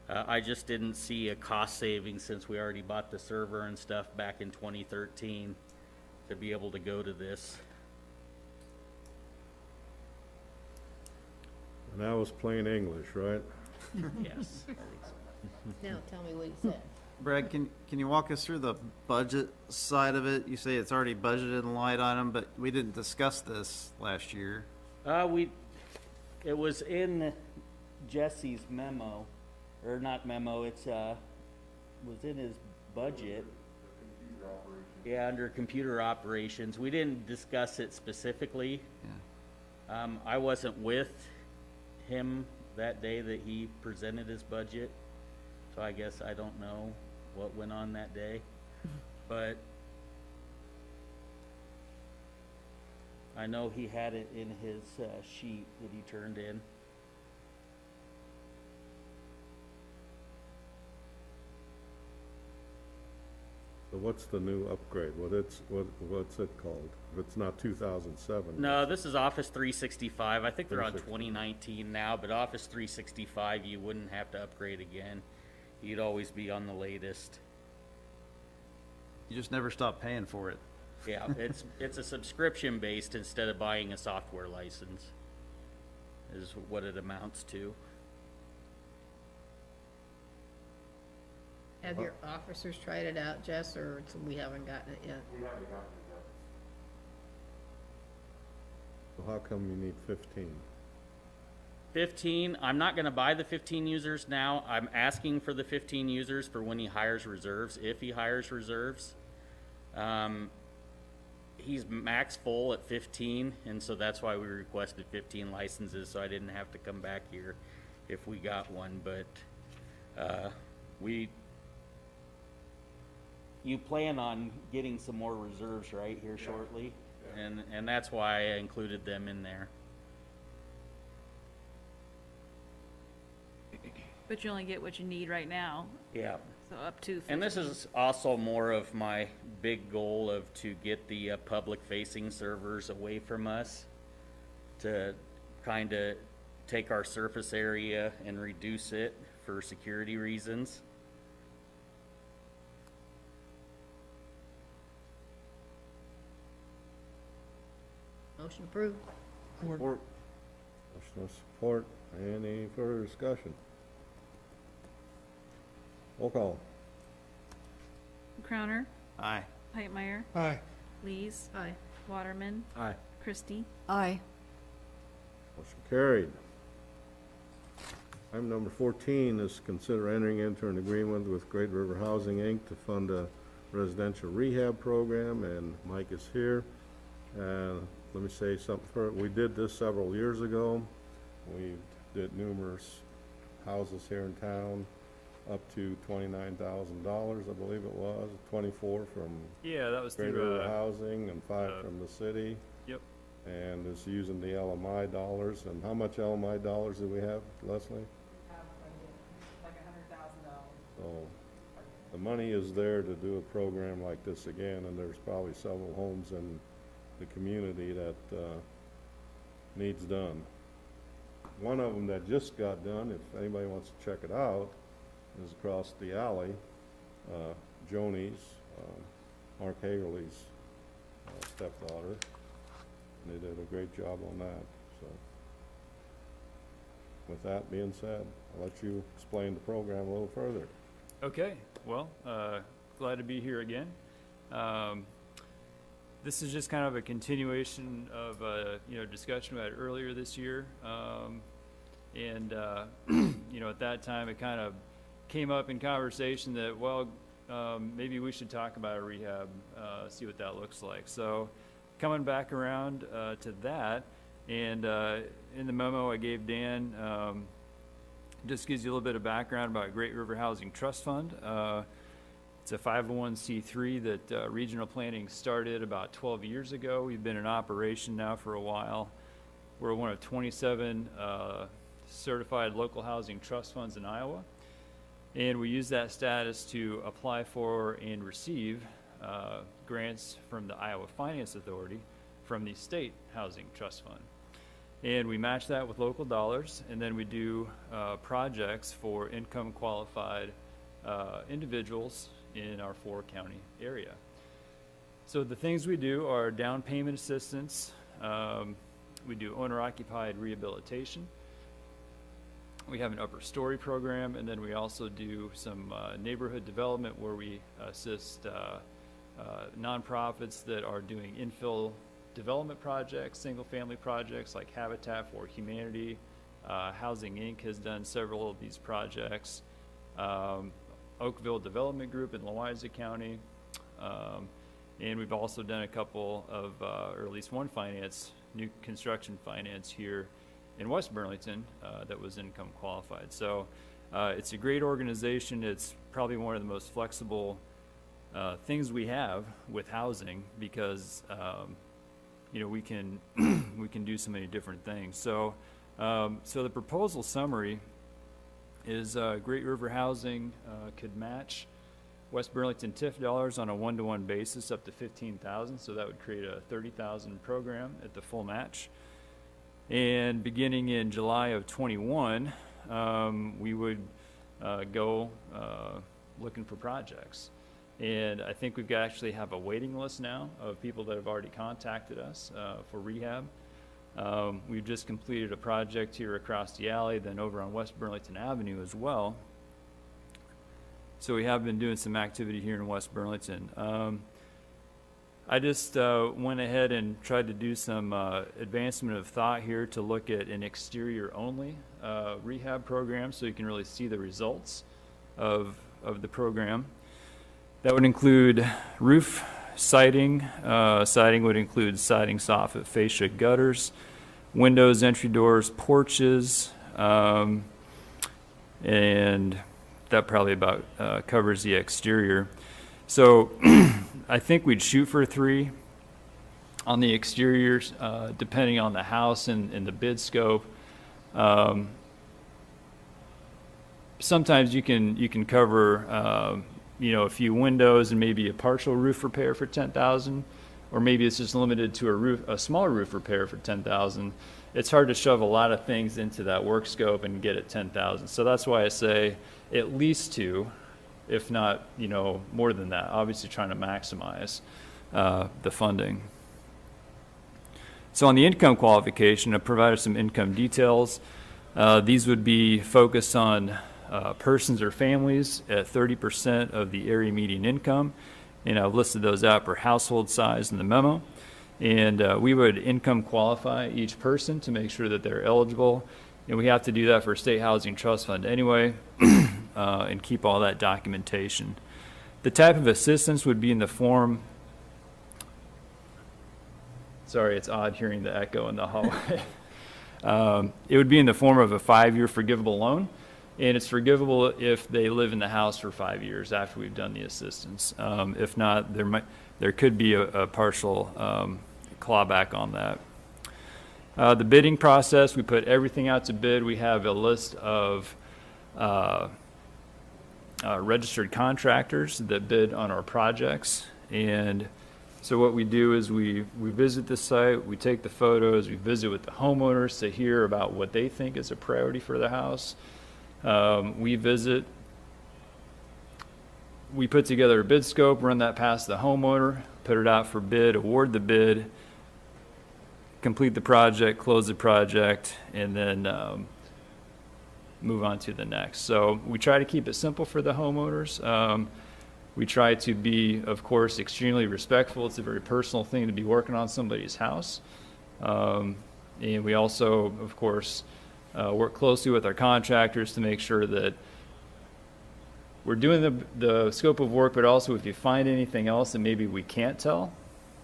I just didn't see a cost saving since we already bought the server and stuff back in 2013 to be able to go to this. And that was plain English, right? Yes. Now tell me what he said. Brad, can you walk us through the budget side of it? You say it's already budgeted in line item, but we didn't discuss this last year. It was in Jesse's memo, or not memo, was in his budget. Yeah, under computer operations. We didn't discuss it specifically. Yeah. I wasn't with him that day that he presented his budget, so I guess I don't know what went on that day. But I know he had it in his sheet that he turned in. So what's the new upgrade? What's it called? If it's not 2007. No, this is Office 365. I think they're on 365. 2019 now, but Office 365, you wouldn't have to upgrade again. You'd always be on the latest. You just never stop paying for it. Yeah, it's a subscription based instead of buying a software license, is what it amounts to. Have your officers tried it out, Jess, or we haven't gotten it yet? We haven't gotten it yet. So how come you need 15? 15, I'm not going to buy the 15 users now. I'm asking for the 15 users for when he hires reserves, if he hires reserves. He's max full at 15, and so that's why we requested 15 licenses, so I didn't have to come back here if we got one. But you plan on getting some more reserves right here shortly, and that's why I included them in there. But you only get what you need right now, Yeah. so up to 15. And this is also more of my big goal of to get the public-facing servers away from us, to kind of take our surface area and reduce it for security reasons. Motion approved. Support. Motion with support. Any further discussion? Roll call. Crowner, Aye. Pipemeyer, Aye. Lees, Aye. Waterman, Aye. Christie. Aye. Motion carried. Item number 14 is consider entering into an agreement with Great River Housing, Inc. to fund a residential rehab program, and Mike is here. Let me say something first. We did this several years ago. We did numerous houses here in town, up to $29,000, I believe it was, 24 from Yeah, that was Great through, River Housing and 5 from the city. Yep. And it's using the LMI dollars. And how much LMI dollars do we have, Leslie? Like $100,000. So the money is there to do a program like this again, and there's probably several homes in the community that needs done. One of them that just got done, if anybody wants to check it out, is across the alley, Joni's, Mark Hagerly's stepdaughter. And they did a great job on that. So with that being said, I'll let you explain the program a little further. Okay, well, glad to be here again. This is just kind of a continuation of a discussion we had earlier this year, and at that time it kind of came up in conversation that maybe we should talk about a rehab, see what that looks like. So coming back around to that, and in the memo I gave Dan, just gives you a little bit of background about Great River Housing Trust Fund. It's a 501c3 that regional planning started about 12 years ago. We've been in operation now for a while. We're one of 27 certified local housing trust funds in Iowa. And we use that status to apply for and receive grants from the Iowa Finance Authority from the State Housing Trust Fund. And we match that with local dollars, and then we do projects for income qualified individuals in our 4-county area. So the things we do are down payment assistance, we do owner-occupied rehabilitation, we have an upper story program, and then we also do some neighborhood development where we assist nonprofits that are doing infill development projects, single-family projects like Habitat for Humanity. Housing Inc. has done several of these projects. Oakville Development Group in Louisa County. And we've also done a couple of, or at least one new construction finance here in West Burlington that was income qualified. So it's a great organization. It's probably one of the most flexible things we have with housing because we can we can do so many different things. So so the proposal summary is Great River Housing could match West Burlington TIF dollars on a 1-to-1 basis up to $15,000. So that would create a $30,000 program at the full match. And beginning in July of 21, we would go looking for projects. And I think we've actually have a waiting list now of people that have already contacted us for rehab. We've just completed a project here across the alley, then over on West Burlington Avenue as well. So we have been doing some activity here in West Burlington. I just went ahead and tried to do some advancement of thought here to look at an exterior only rehab program so you can really see the results of the program. That would include roof siding. Siding would include siding, soffit, fascia, gutters, windows, entry doors, porches, and that probably about covers the exterior. So I think we'd shoot for 3 on the exteriors, depending on the house and the bid scope. Sometimes you can cover a few windows and maybe a partial roof repair for $10,000, or maybe it's just limited to a small roof repair for $10,000. It's hard to shove a lot of things into that work scope and get it $10,000. So that's why I say at least 2, if not more than that. Obviously, trying to maximize the funding. So on the income qualification, I provided some income details. These would be focused on persons or families at 30% of the area median income, and I've listed those out per household size in the memo. And we would income qualify each person to make sure that they're eligible, and we have to do that for State Housing Trust Fund anyway, and keep all that documentation. The type of assistance would be in the form, sorry, it's odd hearing the echo in the hallway. It would be in the form of a 5-year forgivable loan, and it's forgivable if they live in the house for 5 years after we've done the assistance. If not, there could be a partial clawback on that. The bidding process, we put everything out to bid. We have a list of registered contractors that bid on our projects, and so what we do is we visit the site, we take the photos, we visit with the homeowners to hear about what they think is a priority for the house. We visit, we put together a bid scope, run that past the homeowner, put it out for bid, award the bid, complete the project, close the project, and then move on to the next. So we try to keep it simple for the homeowners. We try to be, of course, extremely respectful. It's a very personal thing to be working on somebody's house. And we also, of course, work closely with our contractors to make sure that we're doing the scope of work, but also if you find anything else that maybe we can't tell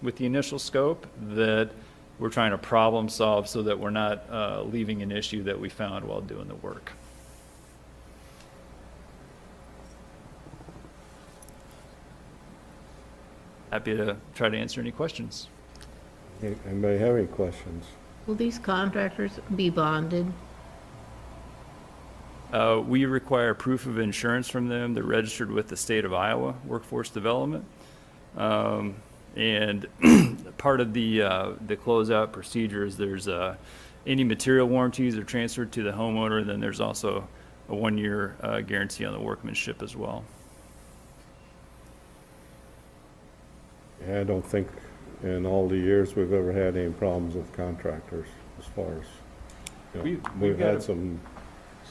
with the initial scope, that we're trying to problem solve so that we're not leaving an issue that we found while doing the work. Happy to try to answer any questions. Anybody have any questions? Will these contractors be bonded? We require proof of insurance from them. They're registered with the state of Iowa Workforce Development. And part of the closeout procedures, there's any material warranties are transferred to the homeowner. Then there's also a 1-year guarantee on the workmanship as well. Yeah, I don't think in all the years we've ever had any problems with contractors as far as, you know, we've had some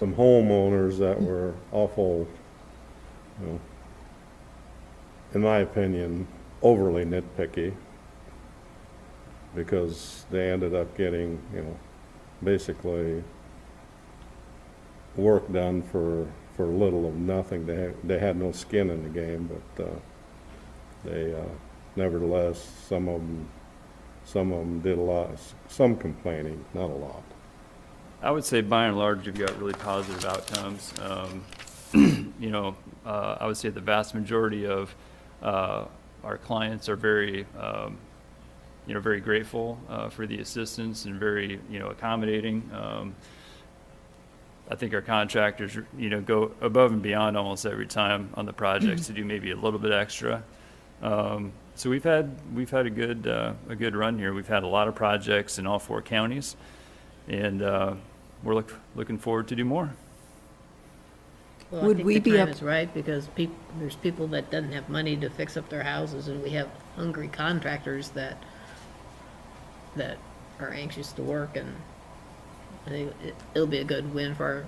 homeowners that were awful, you know, in my opinion, overly nitpicky, because they ended up getting, you know, basically work done for little of nothing. They had no skin in the game, but they nevertheless, some of them did a lot, some complaining, not a lot. I would say by and large, you've got really positive outcomes. You know, I would say the vast majority of our clients are very, you know, very grateful for the assistance and very, you know, accommodating. I think our contractors, you know, go above and beyond almost every time on the projects to do maybe a little bit extra. So we've had a good run here. We've had a lot of projects in all 4 counties, and we're looking forward to do more. Well, I think the time is right, because there's people that doesn't have money to fix up their houses, and we have hungry contractors that are anxious to work, and I think it'll be a good win for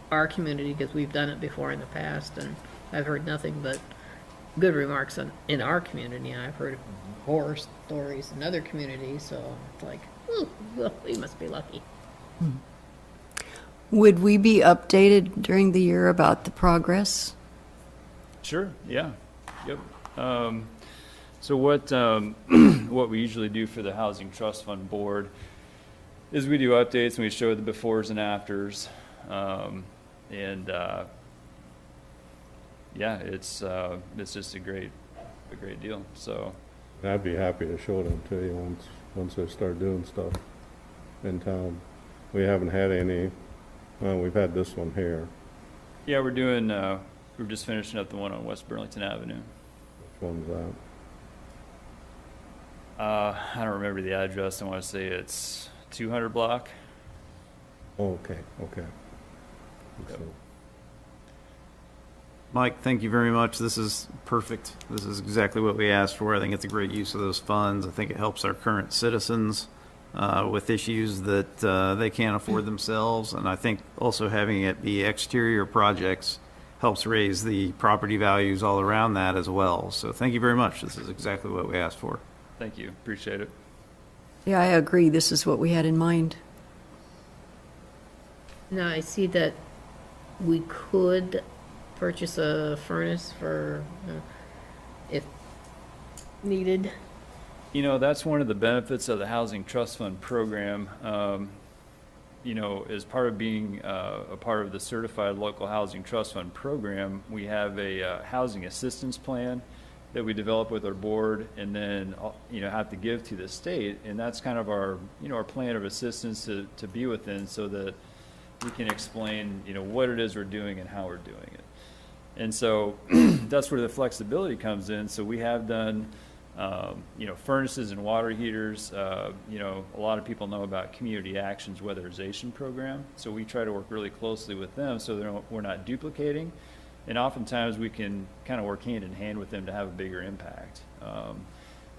our community, because we've done it before in the past, and I've heard nothing but good remarks in our community. I've heard horror stories in other communities, so it's like, ooh, well, we must be lucky. Would we be updated during the year about the progress? Sure, yeah, yep. So what what we usually do for the Housing Trust Fund Board is we do updates and we show the befores and afters. Yeah, it's just a great deal. So I'd be happy to show them to you once they start doing stuff in town. We haven't had any. Well, we've had this one here. Yeah, we're doing. We're just finishing up the one on West Burlington Avenue. Which one's that? I don't remember the address. I want to say it's 200 block. Oh, okay. Yep. Mike, thank you very much. This is perfect. This is exactly what we asked for. I think it's a great use of those funds. I think it helps our current citizens. with issues that they can't afford themselves. And I think also having it be exterior projects helps raise the property values all around that as well. So thank you very much. This is exactly what we asked for. Thank you, appreciate it. Yeah, I agree. This is what we had in mind. Now, I see that we could purchase a furnace for, if needed. You know, that's one of the benefits of the Housing Trust Fund program. You know, as part of being a part of the Certified Local Housing Trust Fund program, we have a housing assistance plan that we develop with our board and then, you know, have to give to the state. And that's kind of our, you know, our plan of assistance to be within so that we can explain, you know, what it is we're doing and how we're doing it. And so that's where the flexibility comes in. So we have done, you know, furnaces and water heaters. You know, a lot of people know about Community Action's weatherization program. So we try to work really closely with them so that we're not duplicating. And oftentimes we can kind of work hand in hand with them to have a bigger impact.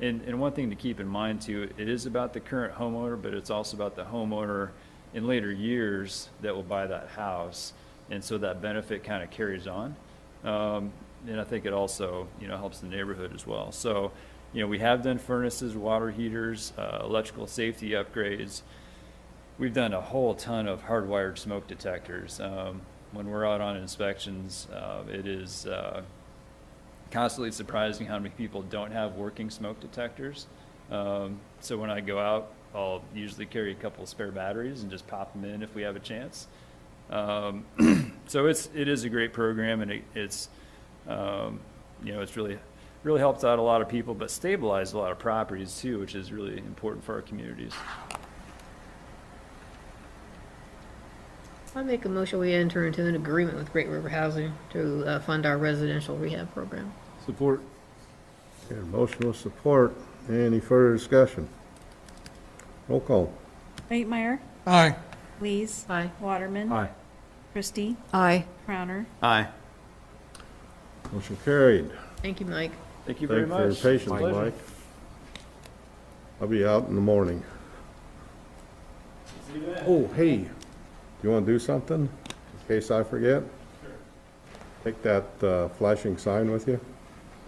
And one thing to keep in mind too, it is about the current homeowner, but it's also about the homeowner in later years that will buy that house. And so that benefit kind of carries on. And I think it also, you know, helps the neighborhood as well. So, you know, we have done furnaces, water heaters, electrical safety upgrades. We've done a whole ton of hardwired smoke detectors. When we're out on inspections, it is constantly surprising how many people don't have working smoke detectors. So when I go out, I'll usually carry a couple of spare batteries and just pop them in if we have a chance. So it is a great program, and it's you know, it's really helps out a lot of people, but stabilized a lot of properties too, which is really important for our communities. I make a motion we enter into an agreement with Great River Housing to fund our residential rehab program. Support. Okay, motion with support. Any further discussion? Roll call. Waitmeyer, Aye. Lees. Aye. Waterman. Aye. Christie. Aye. Crowner. Aye. Motion carried. Thank you, Mike. Thank you very much. Thanks for your patience, Pleasure. Mike. I'll be out in the morning. Oh, hey, do you want to do something in case I forget? Take that flashing sign with you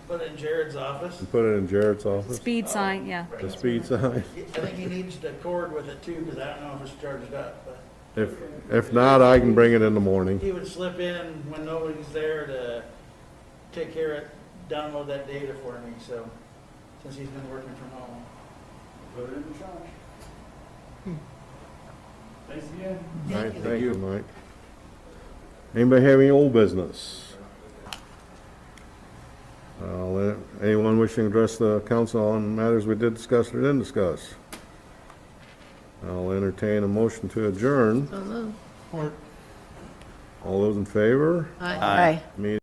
Put it in Jared's office. and put it in Jared's office. Speed sign, yeah. The speed sign. I think he needs the cord with it too, because I don't know if it's charged up, but If not, I can bring it in the morning. he would slip in when nobody's there to take care of, download that data for me, so, since he's been working from home. Put it in the trash. Thanks again. All right, thank you, Mike. Anybody have any old business? Anyone wishing to address the council on matters we did discuss or didn't discuss? I'll entertain a motion to adjourn. So moved. Support. All those in favor? Aye. Aye. Meeting